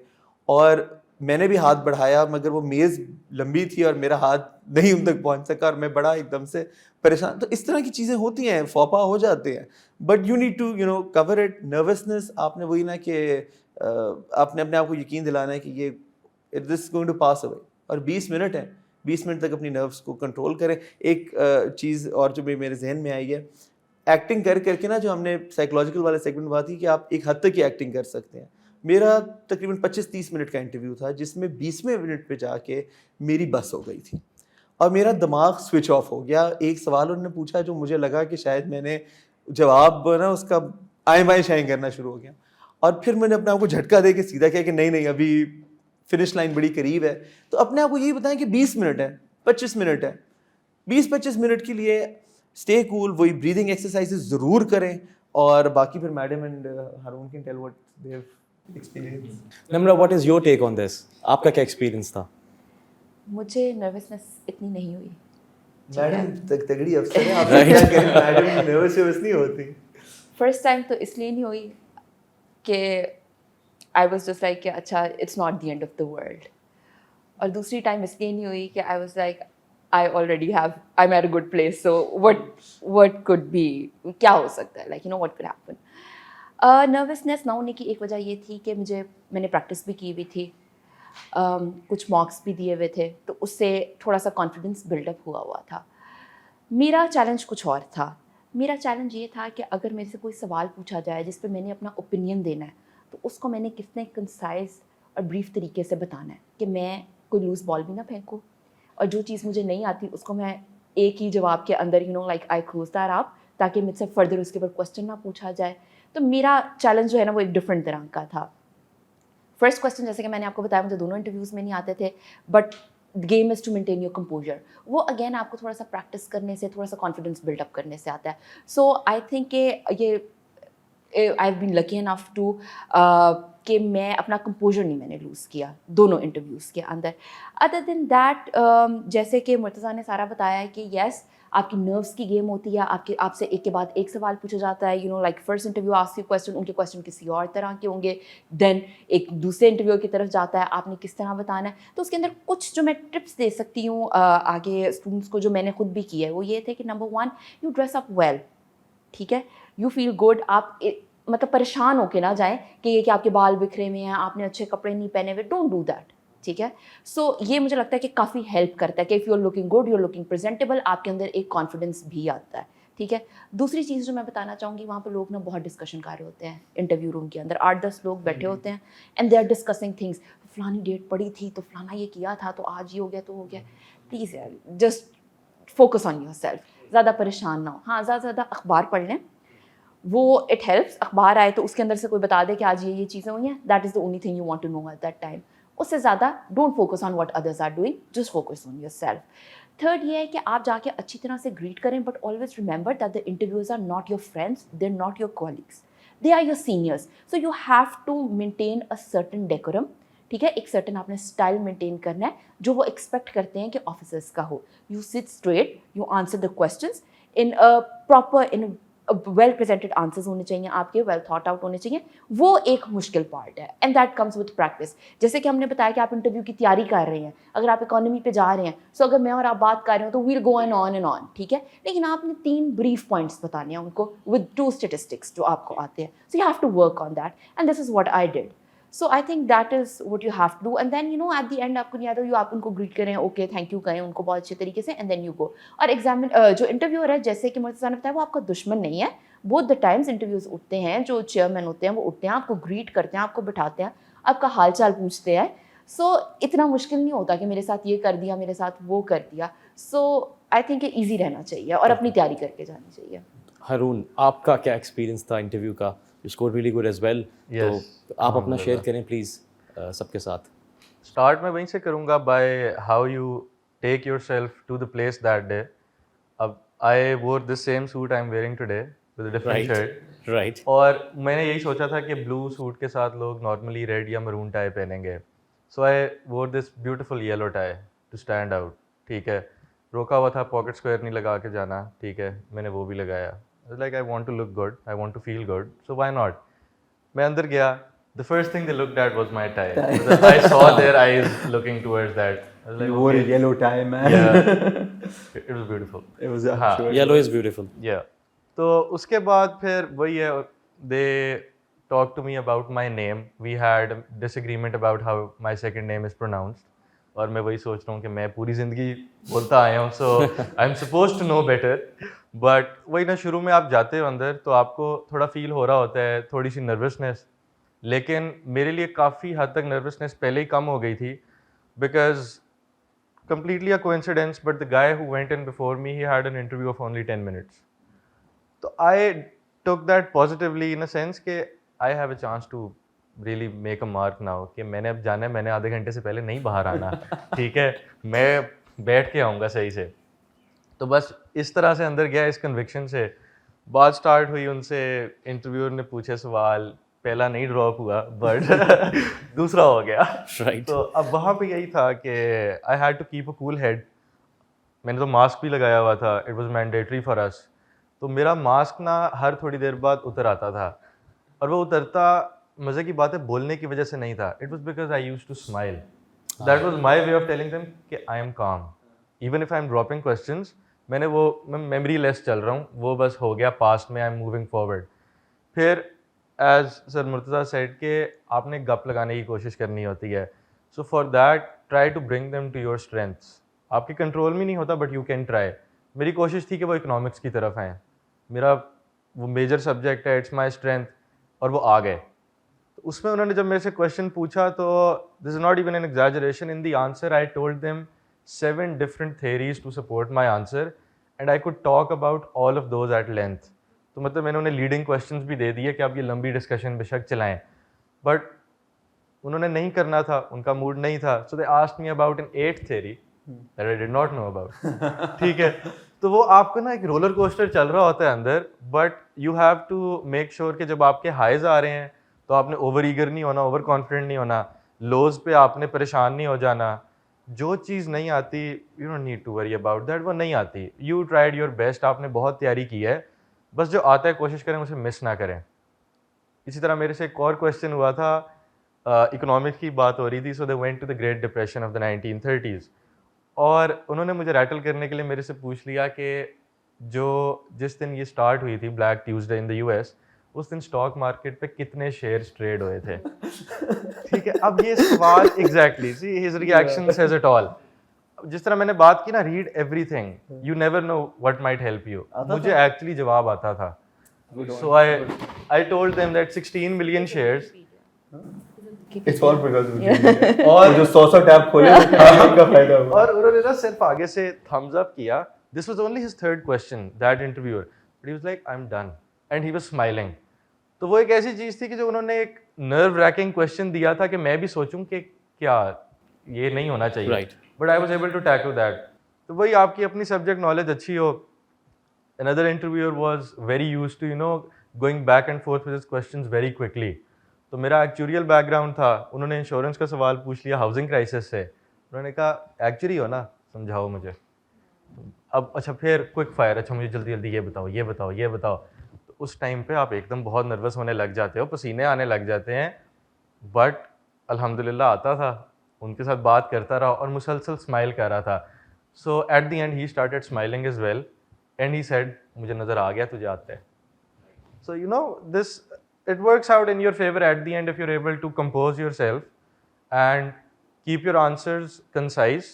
اور میں نے بھی ہاتھ بڑھایا, مگر وہ میز لمبی تھی اور میرا ہاتھ نہیں ان تک پہنچ سکا اور میں بڑا ایک دم سے پریشان. تو اس طرح کی چیزیں ہوتی ہیں, فوپا ہو جاتے ہیں, but you need to cover it. Nervousness آپ نے وہی نا کہ آپ نے اپنے آپ کو یقین دلانا ہے کہ یہ دس از گوئنگ ٹو پاس اوے, اور 20 منٹ ہیں, 20 منٹ تک اپنی نروس کو کنٹرول کریں. ایک چیز اور جو میرے ذہن میں آئی ہے, ایکٹنگ کر کے نا, جو ہم نے سائیکولوجیکل والے سیگمنٹ میں بات کی کہ آپ ایک حد تک کی ایکٹنگ کر سکتے ہیں. میرا تقریباً 25-30 منٹ کا انٹرویو تھا جس میں 20ویں منٹ پہ جا کے میری بس ہو گئی تھی اور میرا دماغ سوئچ آف ہو گیا. ایک سوال انہوں نے پوچھا جو مجھے لگا کہ شاید میں نے جواب نا اس کا آئیں بائیں شائیں کرنا شروع ہو گیا, اور پھر میں نے اپنے آپ کو جھٹکا دے کے سیدھا کیا کہ نہیں ابھی فنش لائن بڑی قریب ہے. تو اپنے آپ کو یہی بتائیں کہ 20 منٹ ہے, 25 منٹ ہے, 20-25 منٹ کے لیے اسٹے کول, وہی بریدنگ ایکسرسائزز ضرور کریں اور باقی پھر madam and Haroon can tell what they have experience. Nimra, what is your take on this? آپ کا کیا ایکسپیرینس تھا؟ مجھے نروسنس اتنی نہیں ہوئی. میڈم تگڑی افسر ہے, آپ کیا کریں, میڈم نروس نہیں ہوتی. فرسٹ ٹائم تو اس لیے نہیں ہوئی کہ آئی واز جسٹ لائک کہ اچھا it's not the end of the world, اور دوسری ٹائم اس لیے نہیں ہوئی کہ I was like I already have I am at a good place, so what could be, کیا ہو سکتا ہے, like you know what could happen. Nervousness نہ ہونے کی ایک وجہ یہ تھی کہ میں نے پریکٹس بھی کی ہوئی تھی, کچھ مارکس بھی دیے ہوئے تھے, تو اس سے تھوڑا سا کانفیڈنس بلڈ اپ ہوا تھا. میرا چیلنج کچھ اور تھا. میرا چیلنج یہ تھا کہ اگر میرے سے کوئی سوال پوچھا جائے جس پہ میں نے اپنا اوپینین دینا ہے, تو اس کو میں نے کتنے کنسائز اور بریف طریقے سے بتانا ہے کہ میں کوئی لوز بال بھی نہ پھینکوں, اور جو چیز مجھے نہیں آتی اس کو میں ایک ہی جواب کے اندر you know like I close that up, تاکہ مجھ سے فردر اس کے اوپر کوسچن نہ پوچھا جائے. تو میرا چیلنج جو ہے نا وہ ایک ڈفرینٹ طرح کا تھا. فرسٹ کوسچن جیسے کہ میں نے آپ کو بتایا مجھے دونوں انٹرویوز میں نہیں آتے تھے, but game is to maintain your composure. وہ اگین آپ کو تھوڑا سا پریکٹس کرنے سے, تھوڑا سا کانفیڈنس بلڈ اپ کرنے سے آتا ہے. سو آئی تھنک کہ یہ I have been lucky enough to کہ میں اپنا کمپوزر نہیں میں نے لوز کیا دونوں انٹرویوز کے اندر. ادر دین دیٹ جیسے کہ مرتضیٰ نے سارا بتایا ہے کہ یس آپ کی نروس کی گیم ہوتی ہے, آپ سے ایک کے بعد ایک سوال پوچھا جاتا ہے, you know like first interview ask you question, ان کے کویسچن کسی اور طرح کے ہوں گے, دین ایک دوسرے انٹرویو کی طرف جاتا ہے, آپ نے کس طرح بتانا ہے. تو اس کے اندر کچھ جو میں ٹپس دے سکتی ہوں آگے اسٹوڈنٹس کو, جو میں نے خود بھی کی ہے, وہ یہ تھے کہ number 1 you dress up well, ٹھیک ہے, یو فیل گڈ. آپ مطلب پریشان ہو کے نہ جائیں کہ یہ کہ آپ کے بال بکھرے ہوئے ہیں, آپ نے اچھے کپڑے نہیں پہنے ہوئے, ڈونٹ ڈو دیٹ, ٹھیک ہے. سو یہ مجھے لگتا ہے کہ کافی ہیلپ کرتا ہے کہ if you are looking good, you are looking presentable, آپ کے اندر ایک کانفیڈنس بھی آتا ہے, ٹھیک ہے. دوسری چیز جو میں بتانا چاہوں گی, وہاں پہ لوگ نا بہت ڈسکشن کر رہے ہوتے ہیں انٹرویو روم کے اندر, 8-10 لوگ بیٹھے ہوتے ہیں and they are discussing things, فلانی ڈیٹ پڑی تھی تو فلانا یہ کیا تھا تو آج یہ ہو گیا تو ہو گیا. پلیز یار just focus on your self, زیادہ پریشان نہ ہو. ہاں زیادہ سے زیادہ اخبار پڑھ لیں, وہ اٹ ہیلپس. اخبار آئے تو اس کے اندر سے کوئی بتا دے کہ آج یہ چیزیں ہوئی ہیں, that is the only thing you want to know at that time. اس سے زیادہ don't focus on what others are doing, just focus on yourself. Third یہ ہے کہ آپ جا کے اچھی طرح سے گریٹ کریں, but always remember that the interviewers are not your friends, they are not your colleagues, they are your seniors. So you have to maintain a certain decorum, ٹھیک ہے. ایک سرٹن آپ نے اسٹائل مینٹین کرنا ہے جو وہ ایکسپیکٹ کرتے ہیں کہ آفیسرس کا ہو. You sit straight, you answer the questions in proper, in well presented answers ہونے چاہیے آپ کے, ویل تھاٹ آؤٹ ہونے چاہیے. وہ ایک مشکل پارٹ ہے and that comes with practice. جیسے کہ ہم نے بتایا کہ آپ انٹرویو کی تیاری کر رہے ہیں, اگر آپ اکانومی پہ جا رہے ہیں, سو اگر میں اور آپ بات کر رہے ہوں تو well go on and on, ٹھیک ہے, لیکن آپ نے 3 بریف پوائنٹس بتانے ہیں ان کو ود 2 اسٹیٹسٹکس جو آپ کو آتے ہیں. So you have to work on that and this is what I did. So I think that is what you have to do, and then you know at the end آپ کو نہیں آتا, آپ ان کو گریٹ کریں, okay thank you کہیں ان کو بہت اچھے طریقے سے, اینڈ دین یو گو. اور جو انٹرویور ہے, جیسے کہ مرتضیٰ نے بتایا, وہ آپ کا دشمن نہیں ہے. بہت دا ٹائمز انٹرویوز اٹھتے ہیں, جو چیئرمین ہوتے ہیں وہ اٹھتے ہیں, آپ کو گریٹ کرتے ہیں, آپ کو بٹھاتے ہیں, آپ کا حال چال پوچھتے ہیں. سو اتنا مشکل نہیں ہوتا کہ میرے ساتھ یہ کر دیا, میرے ساتھ وہ کر دیا. سو آئی تھنک کہ ایزی رہنا چاہیے اور اپنی تیاری کر کے جانی چاہیے. ہارون, آپ کا کیا ایکسپیرینس تھا انٹرویو کا؟ You scored really good as well, تو آپ اپنا شیئر کریں پلیز سب کے ساتھ. اسٹارٹ میں وہیں سے کروں گا, by how you take yourself to the place that day. اب I wore this same suit I am wearing today with a different shirt, right, اور میں نے یہی سوچا تھا کہ بلو سوٹ کے ساتھ لوگ نارملی ریڈ یا مرون ٹائی پہنیں گے. So I wore this beautiful yellow tie to stand out, ٹھیک ہے. روکا ہوا تھا, پاکٹ اسکوائر نہیں لگا کے جانا, ٹھیک ہے, میں نے وہ بھی لگایا. Like I want to look good, I want to feel good, so why not. میں اندر گیا, the first thing they looked at was my tie. I saw their eyes looking towards that. I was like, You wore a yellow tie, man. Yeah, it was beautiful. It was yellow is beautiful. Yeah. تو اس کے بعد پھر وہی ہے, they talked to me about my name. We had disagreement about how my second name is pronounced. اور میں وہی سوچ رہا ہوں کہ میں پوری زندگی بولتا آیا ہوں, so I'm supposed to know better. But وہی نا, شروع میں آپ جاتے ہو اندر تو آپ کو تھوڑا فیل ہو رہا ہوتا ہے, تھوڑی سی نروسنس. لیکن میرے لیے کافی حد تک نروسنس پہلے ہی کم ہو گئی تھی, because completely a coincidence, but the guy who went in before me, he had an interview of only 10 minutes. So I took that positively in a sense کہ I have a chance to really make a mark now, کہ میں نے اب جانا ہے, میں نے آدھے گھنٹے سے پہلے نہیں باہر آنا, ٹھیک ہے, میں بیٹھ کے آؤں گا صحیح سے. تو بس اس طرح سے اندر گیا اس کنوکشن سے. بات اسٹارٹ ہوئی ان سے, انٹرویور نے پوچھے سوال, پہلا نہیں ڈراپ ہوا بٹ دوسرا ہو گیا. تو اب وہاں پہ یہی تھا کہ I had to keep a cool head. میں نے تو ماسک بھی لگایا ہوا تھا, it was mandatory for us. تو میرا ماسک نا ہر تھوڑی دیر بعد اتر آتا تھا, اور وہ اترتا مزے کی بات ہے بولنے کی وجہ سے نہیں تھا, it was because I used to smile. That was my way of telling them کہ I am calm even if I am dropping questions. میں نے وہ میموری لیس چل رہا ہوں, وہ بس ہو گیا پاسٹ میں, آئی ایم موونگ فارورڈ. پھر ایز سر مرتضیٰ سیڈ کہ آپ نے گپ لگانے کی کوشش کرنی ہوتی ہے. So for that try to bring them to your strengths. آپ کے کنٹرول میں نہیں ہوتا بٹ یو کین ٹرائی. میری کوشش تھی کہ وہ اکنامکس کی طرف آئیں, میرا وہ میجر سبجیکٹ ہے, اٹس مائی اسٹرینتھ, اور وہ آ گئے. تو اس میں انہوں نے جب میرے سے کویشچن پوچھا تو this is not even an exaggeration, in the answer I told them 7 different theories to support my answer and I could talk about all of those at length. تو مطلب میں نے انہیں لیڈنگ کویشچنس بھی دے دیے کہ آپ یہ لمبی ڈسکشن بے شک چلائیں, بٹ انہوں نے نہیں کرنا تھا, ان کا موڈ نہیں تھا. So they asked me about an 8th theory that I did not know about. ٹھیک ہے, تو وہ آپ کو نا ایک رولر کوسٹر چل رہا ہوتا ہے اندر, but you have to make sure کہ جب آپ کے ہائیز آ رہے ہیں تو آپ نے اوور ایگر نہیں ہونا, اوور کانفیڈنٹ نہیں ہونا, لوز پہ آپ نے پریشان نہیں ہو جانا. جو چیز نہیں آتی you don't need to worry about that, وہ نہیں آتی. یو ٹرائیڈ یور بیسٹ, آپ نے بہت تیاری کی ہے, بس جو آتا ہے کوشش کریں اسے مس نہ کریں. اسی طرح میرے سے ایک اور کویشچن ہوا تھا, اکنامکس کی بات ہو رہی تھی. So they went to the great depression of the 1930s, اور انہوں نے مجھے ریٹل کرنے کے لیے میرے سے پوچھ لیا کہ جس دن یہ اسٹارٹ ہوئی تھی بلیک ٹیوزڈے ان دا یو ایس, اس دن اسٹاک مارکیٹ پہ کتنے شیئرز ٹریڈ ہوئے تھے. ٹھیک ہے, اب یہ سوال exactly see his reaction says it all. جس طرح میں نے بات کی نا, read everything, you never know what might help you. مجھے ایکچولی جواب آتا تھا. So I told them that 16 million shares. It's all because of you. اور جو 100 ٹیب کھولے ان کا فائدہ ہوا. اور انہوں نے نا صرف آگے سے تھمز اپ کیا. This was only his 3rd question, that interviewer, but he was like I'm done and he was smiling. تو وہ ایک ایسی چیز تھی کہ جو انہوں نے ایک نرو ریکنگ کویشچن دیا تھا کہ میں بھی سوچوں کہ کیا یہ نہیں ہونا چاہیے, but I was able to tackle that. تو وہی آپ کی اپنی سبجیکٹ نالج اچھی ہو. another interviewer was very used to going back and forth with his questions very quickly. تو میرا ایکچوریل بیک گراؤنڈ تھا, انہوں نے انشورنس کا سوال پوچھ لیا ہاؤسنگ کرائسس سے. انہوں نے کہا ایکچوری ہو نا, سمجھاؤ مجھے. اب اچھا پھر کوئک فائر, اچھا مجھے جلدی جلدی یہ بتاؤ یہ بتاؤ یہ بتاؤ. تو اس ٹائم پہ آپ ایک دم بہت نروس ہونے لگ جاتے ہو, پسینے آنے لگ جاتے ہیں, بٹ الحمد للہ آتا تھا. ان کے ساتھ بات کرتا رہا اور مسلسل اسمائل کر رہا تھا. So at the end he started smiling as well and he said مجھے نظر آ گیا تجھے آتا ہے. سو دس it works out in your favor at the end if you're able to compose yourself and keep your answers concise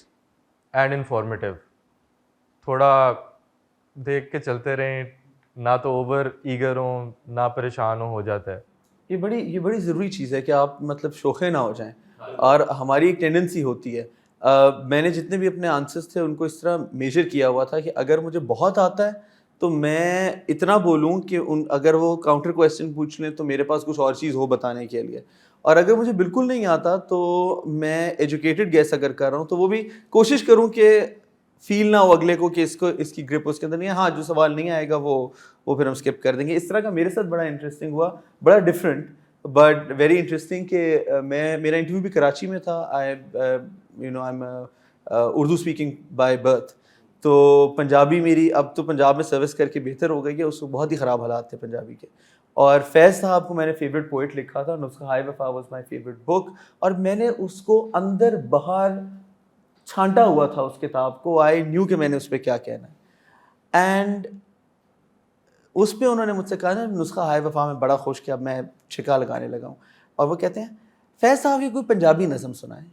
and informative. تھوڑا دیکھ کے چلتے رہیں, نہ تو اوور ایگر ہوں نہ پریشان ہو جاتا ہے. یہ بڑی ضروری چیز ہے کہ آپ مطلب شوخے نہ ہو جائیں. اور ہماری ایک ٹینڈنسی ہوتی ہے, میں نے جتنے بھی اپنے آنسرس تھے ان کو اس طرح میجر کیا ہوا تھا کہ اگر مجھے بہت آتا ہے تو میں اتنا بولوں کہ اگر وہ کاؤنٹر کویسچن پوچھ لیں تو میرے پاس کچھ اور چیز ہو بتانے کے لیے. اور اگر مجھے بالکل نہیں آتا تو میں ایجوکیٹڈ گیس اگر کر رہا ہوں تو وہ بھی کوشش کروں کہ فیل نہ ہو اگلے کو کہ اس کی گرپ اس کے اندر نہیں ہے. ہاں جو سوال نہیں آئے گا وہ پھر ہم اسکپ کر دیں گے. اس طرح کا میرے ساتھ بڑا انٹرسٹنگ ہوا, بڑا ڈفرینٹ بٹ ویری انٹرسٹنگ کہ میرا انٹرویو بھی کراچی میں تھا. I am Urdu speaking by birth. تو پنجابی میری اب تو پنجاب میں سروس کر کے بہتر ہو گئی ہے, اس کو بہت ہی خراب حالات تھے پنجابی کے. اور فیض صاحب کو میں نے فیوریٹ پوئٹ لکھا تھا, نسخہ ہائے وفا واز مائی فیوریٹ بک, اور میں نے اس کو اندر باہر چھانٹا ہوا تھا اس کتاب کو. آئی نیو کہ میں نے اس پہ کیا کہنا ہے. اینڈ اس پہ انہوں نے مجھ سے کہا نا نسخہ ہائے وفا میں بڑا خوش کہ اب میں چھکا لگانے لگا ہوں. اور وہ کہتے ہیں فیض صاحب یہ کوئی پنجابی نظم سنائیں.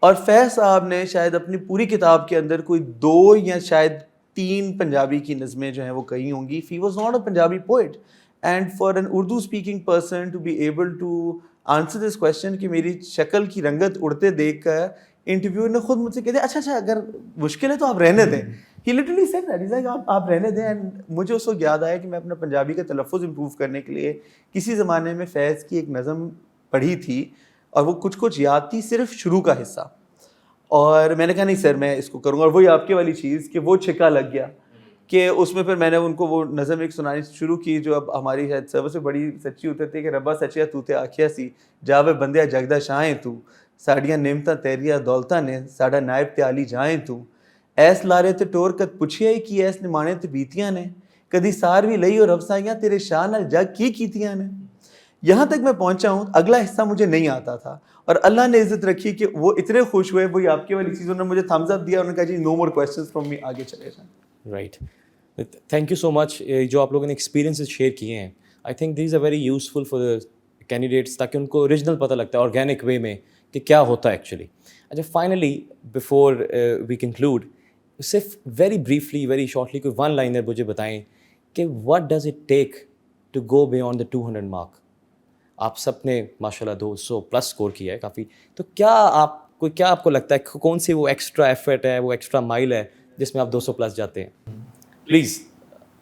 اور فیض صاحب نے شاید اپنی پوری کتاب کے اندر کوئی 2 یا شاید 3 پنجابی کی نظمیں جو ہیں وہ کہی ہوں گی. He was not a Punjabi poet, and for an Urdu speaking person to be able to answer this question کہ میری شکل کی رنگت اڑتے دیکھ کر انٹرویور نے خود مجھ سے کہتے اچھا اگر مشکل ہے تو آپ رہنے دیں. He literally said that, is like آپ رہنے دیں. اینڈ مجھے اس وقت یاد آیا کہ میں اپنا پنجابی کا تلفظ امپروو کرنے کے لیے کسی زمانے میں فیض کی ایک نظم پڑھی تھی اور وہ کچھ یاد تھی, صرف شروع کا حصہ. اور میں نے کہا نہیں سر میں اس کو کروں گا. اور وہی آپ کے والی چیز کہ وہ چھکا لگ گیا کہ اس میں پھر میں نے ان کو وہ نظم ایک سنانی شروع کی جو اب ہماری شاید سب سے بڑی سچی اترتی ہے کہ ربا سچیا تو تے آکھیا سی جاوے بندیا جگدا شاہیں تو ساڈیاں نعمتاں تیریاں دولتاں نے ساڈا نائب تے علی جائیں تو ایس لارے تے ٹور کد پچھیا ہی کی ایس نمانے تے بیتیاں نے کدی سار بھی لئی اور افسائیاں تیرے شاہ نال جگ کی کیتیاں نے. یہاں تک میں پہنچا ہوں, اگلا حصہ مجھے نہیں آتا تھا اور اللہ نے عزت رکھی کہ وہ اتنے خوش ہوئے, وہی آپ کی والی چیزوں نے مجھے تھمز اپ دیا, انہوں نے کہا جی نو مور کوسچنز فرام می, آگے چلے جائیں. Right, thank you so much. جو آپ لوگوں نے ایکسپیرینسز شیئر کیے ہیں, I think these are very useful for the candidates, تاکہ ان کو اوریجنل پتہ لگتا ہے آرگینک وے میں کہ کیا ہوتا ہے ایکچولی. اچھا, فائنلی بفور وی کنکلوڈ, صرف ویری بریفلی ویری شارٹلی کوئی ون لائنر مجھے بتائیں کہ what does it take to go beyond the 200 mark. آپ سب نے ماشاء اللہ 200 پلس اسکور کیا ہے کافی, تو کیا آپ کو لگتا ہے کون سی وہ ایکسٹرا ایفرٹ ہے, وہ ایکسٹرا مائل ہے جس میں آپ 200 پلس جاتے ہیں؟ پلیز.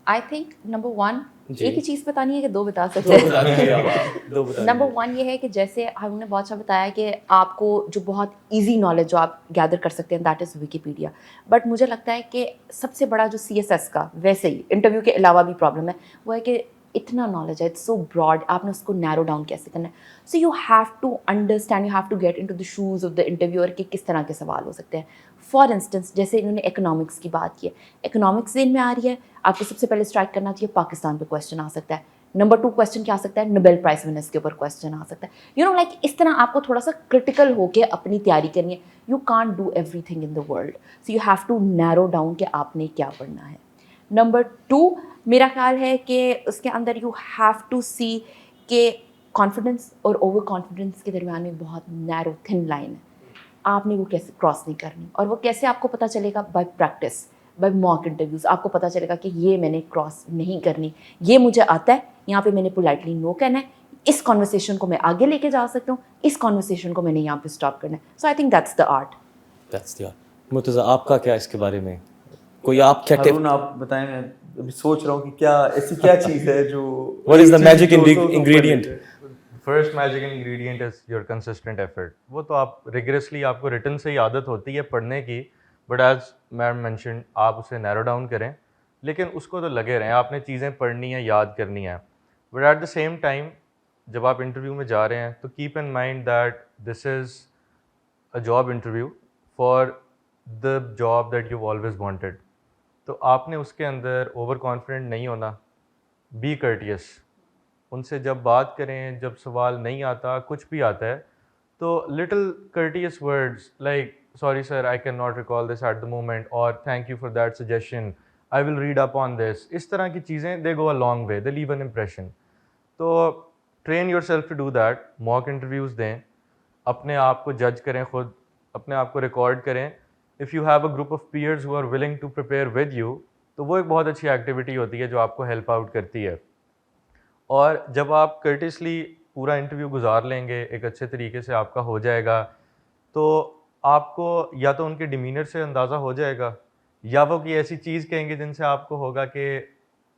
آئی تھنک نمبر 1 ایک ہی چیز بتانی ہے کہ 2 بتا سکتے ہیں. نمبر 1 یہ ہے کہ جیسے ہم نے بہت اچھا بتایا کہ آپ کو جو بہت ایزی نالج جو آپ گیدر کر سکتے ہیں دیٹ از ویکیپیڈیا. بٹ مجھے لگتا ہے کہ سب سے بڑا جو CSS کا ویسے ہی انٹرویو کے علاوہ بھی پرابلم ہے وہ ہے کہ اتنا نالج ہے, اٹس سو براڈ, آپ نے اس کو نیرو ڈاؤن کیسے کرنا ہے. So you have to understand, you have to get into the shoes of the interviewer کہ کس طرح کے سوال ہو سکتے ہیں. فار انسٹنس جیسے انہوں نے اکنامکس کی بات کی ہے, اکنامکس ذہن میں آ رہی ہے, آپ کو سب سے پہلے اسٹرائک کرنا چاہیے پاکستان پہ کویشچن آ سکتا ہے. نمبر 2 کویشچن کیا آ سکتا ہے, نوبیل پرائز ونرز کے اوپر کویشچن آ سکتا ہے. یو نو لائک اس طرح آپ کو تھوڑا سا کرٹیکل ہو کے اپنی تیاری کرنی ہے. You can't do everything in the world, so you have to narrow down کہ آپ نے کیا پڑھنا ہے. نمبر 2 میرا خیال ہے کہ اس کے اندر یو ہیو ٹو سی کہ کانفیڈنس اور اوور کانفیڈنس کے درمیان میں بہت نیرو تھن لائن ہے. آپ نے وہ کیسے کراس نہیں کرنی, اور وہ کیسے آپ کو پتہ چلے گا, by practice, by mock interviews. آپ کو پتہ چلے گا کہ یہ میں نے کراس نہیں کرنی, یہ مجھے آتا ہے, یہاں پہ میں نے پولائٹلی نو کہنا ہے, اس کانورسیشن کو میں آگے لے کے جا سکتا ہوں, اس کانورسیشن کو میں نے یہاں پہ اسٹاپ کرنا ہے. So I think that's the art. That's the art. Murtaza آپ کا کیا اس کے بارے میں کوئی آپ کیا ہارون آپ بتائیں, میں ابھی سوچ رہا ہوں کہ کیا ایسی کیا چیز ہے جو what is the magic ingredient? First magic ingredient is your consistent effort. وہ تو آپ ریگریسلی, آپ کو ریٹن سے ہی عادت ہوتی ہے پڑھنے کی, بٹ ایز میم مینشنڈ آپ اسے نیرو ڈاؤن کریں, لیکن اس کو تو لگے رہیں. آپ نے چیزیں پڑھنی ہیں, یاد کرنی ہیں, but at the same time جب آپ انٹرویو میں جا رہے ہیں تو keep in mind that this is a job interview for the job that you always wanted. تو آپ نے اس کے اندر اوور کانفیڈنٹ نہیں ہونا. بی کرٹیس, ان سے جب بات کریں, جب سوال نہیں آتا, کچھ بھی آتا ہے, تو little courteous words like sorry sir I can not recall this at the moment, اور thank you for that suggestion, I will read up on this, اس طرح کی چیزیں they go a long way, they leave an impression. تو train yourself to do that. Mock interviews دیں, اپنے آپ کو جج کریں, خود اپنے آپ کو ریکارڈ کریں. If you have a group of peers who are willing to prepare with you, تو وہ ایک بہت اچھی ایکٹیویٹی ہوتی ہے جو آپ کو ہیلپ آؤٹ کرتی ہے. اور جب آپ کرٹسلی پورا انٹرویو گزار لیں گے, ایک اچھے طریقے سے آپ کا ہو جائے گا, تو آپ کو یا تو ان کے ڈیمینر سے اندازہ ہو جائے گا, یا وہ کوئی ایسی چیز کہیں گے جن سے آپ کو ہوگا کہ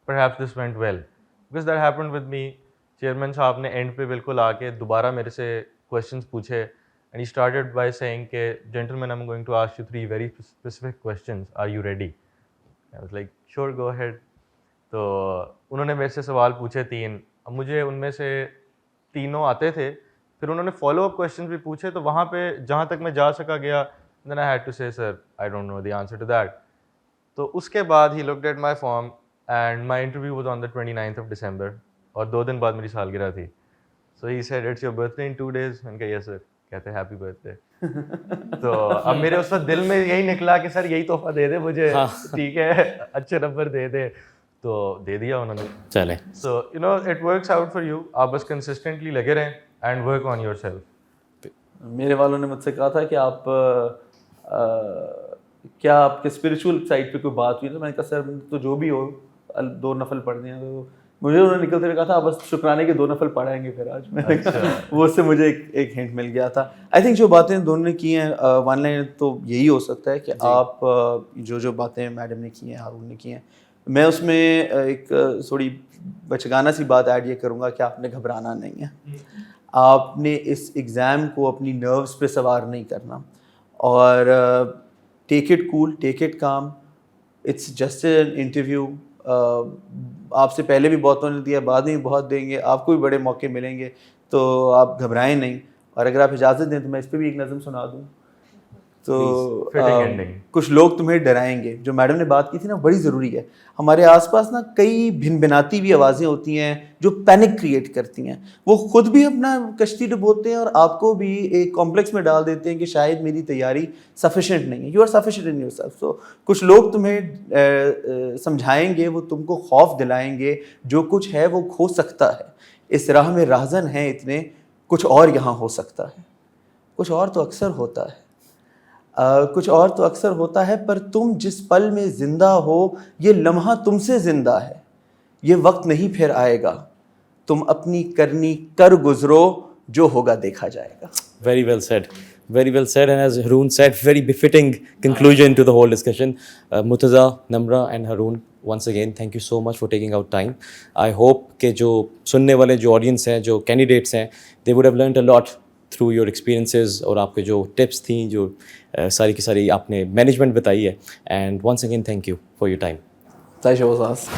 perhaps this went well. Because that happened with me. Chairman صاحب نے اینڈ پہ بالکل آ کے دوبارہ میرے سے کویشچنس پوچھے, and he started by saying کہ gentleman I am going to ask you 3 very specific questions, are you ready? I was like sure, go ahead. تو انہوں نے میرے سے سوال پوچھے 3, اب مجھے ان میں سے تینوں آتے تھے. پھر انہوں نے فالو اپ کویشچنس بھی پوچھے, تو وہاں پہ جہاں تک میں جا سکا گیا, دین آئی had to say sir I don't know the answer to that. تو اس کے بعد he looked at my form and my interview was on the 29th of December, اور 2 دن بعد میری سالگرہ تھی. So he said it's your birthday in 2 days. میں نے کہا یس سر. کہتے ہیں ہیپی برتھ ڈے. تو اب میرے اس وقت دل میں یہی نکلا کہ سر یہی تحفہ دے دے مجھے, ٹھیک ہے, اچھے نمبر دے دے. تو دے دیا انہوں نے. چلیں, so you know it works out for you. آپ بس کنسسٹنٹلی لگے رہیں and work on yourself. میرے والوں نے مجھ سے کہا تھا کہ آپ کیا آپ کے اسپریچول سائڈ پہ کوئی بات ہوئی؟ تو میں نے کہا سر تو جو بھی ہو 2 نفل پڑھنے ہیں. تو مجھے انہوں نے نکلتے ہوئے کہا تھا آپ بس شکرانے کے 2 نفل پڑھائیں گے پھر آج. میں نے کہا وہ اس سے مجھے ایک ہنٹ مل گیا تھا. آئی تھنک جو باتیں دونوں نے کی ہیں, ون لائن تو یہی ہو سکتا ہے کہ آپ جو باتیں میڈم نے کی ہیں, ہارون نے کی ہیں, میں اس میں ایک تھوڑی بچگانہ سی بات ایڈ یہ کروں گا کہ آپ نے گھبرانا نہیں ہے. آپ نے اس ایگزام کو اپنی نروس پہ سوار نہیں کرنا, اور take it cool, take it calm. It's just an interview. آپ سے پہلے بھی بہتوں نے دیا, بعد میں بھی بہت دیں گے, آپ کو بھی بڑے موقع ملیں گے, تو آپ گھبرائیں نہیں. اور اگر آپ اجازت دیں تو میں اس پہ بھی ایک نظم سنا دوں. تو کچھ لوگ تمہیں ڈرائیں گے, جو میڈم نے بات کی تھی نا بڑی ضروری ہے. ہمارے آس پاس نا کئی بھن بھناتی ہوئی آوازیں ہوتی ہیں جو پینک کریٹ کرتی ہیں. وہ خود بھی اپنا کشتی ڈبوتے ہیں اور آپ کو بھی ایک کمپلیکس میں ڈال دیتے ہیں کہ شاید میری تیاری سفیشینٹ نہیں ہے. You are sufficient in yourself. So کچھ لوگ تمہیں سمجھائیں گے, وہ تم کو خوف دلائیں گے. جو کچھ ہے وہ کھو سکتا ہے, اس راہ میں راہزن ہیں اتنے, کچھ اور یہاں ہو سکتا ہے. کچھ اور تو اکثر ہوتا ہے, کچھ اور تو اکثر ہوتا ہے, پر تم جس پل میں زندہ ہو یہ لمحہ تم سے زندہ ہے. یہ وقت نہیں پھر آئے گا, تم اپنی کرنی کر گزرو, جو ہوگا دیکھا جائے گا. Very well said. Very well said. And as Haroon said, very befitting conclusion to the whole discussion. Murtaza, Namra and Haroon, once again, thank you so much for taking out time. I hope کہ جو سننے والے جو audience ہیں, جو candidates ہیں, they would have learned a lot through your experiences اور آپ کے جو tips تھیں, جو ساری کی ساری آپ نے management بتائی ہے. And once again, thank you for your time. طے شہباز.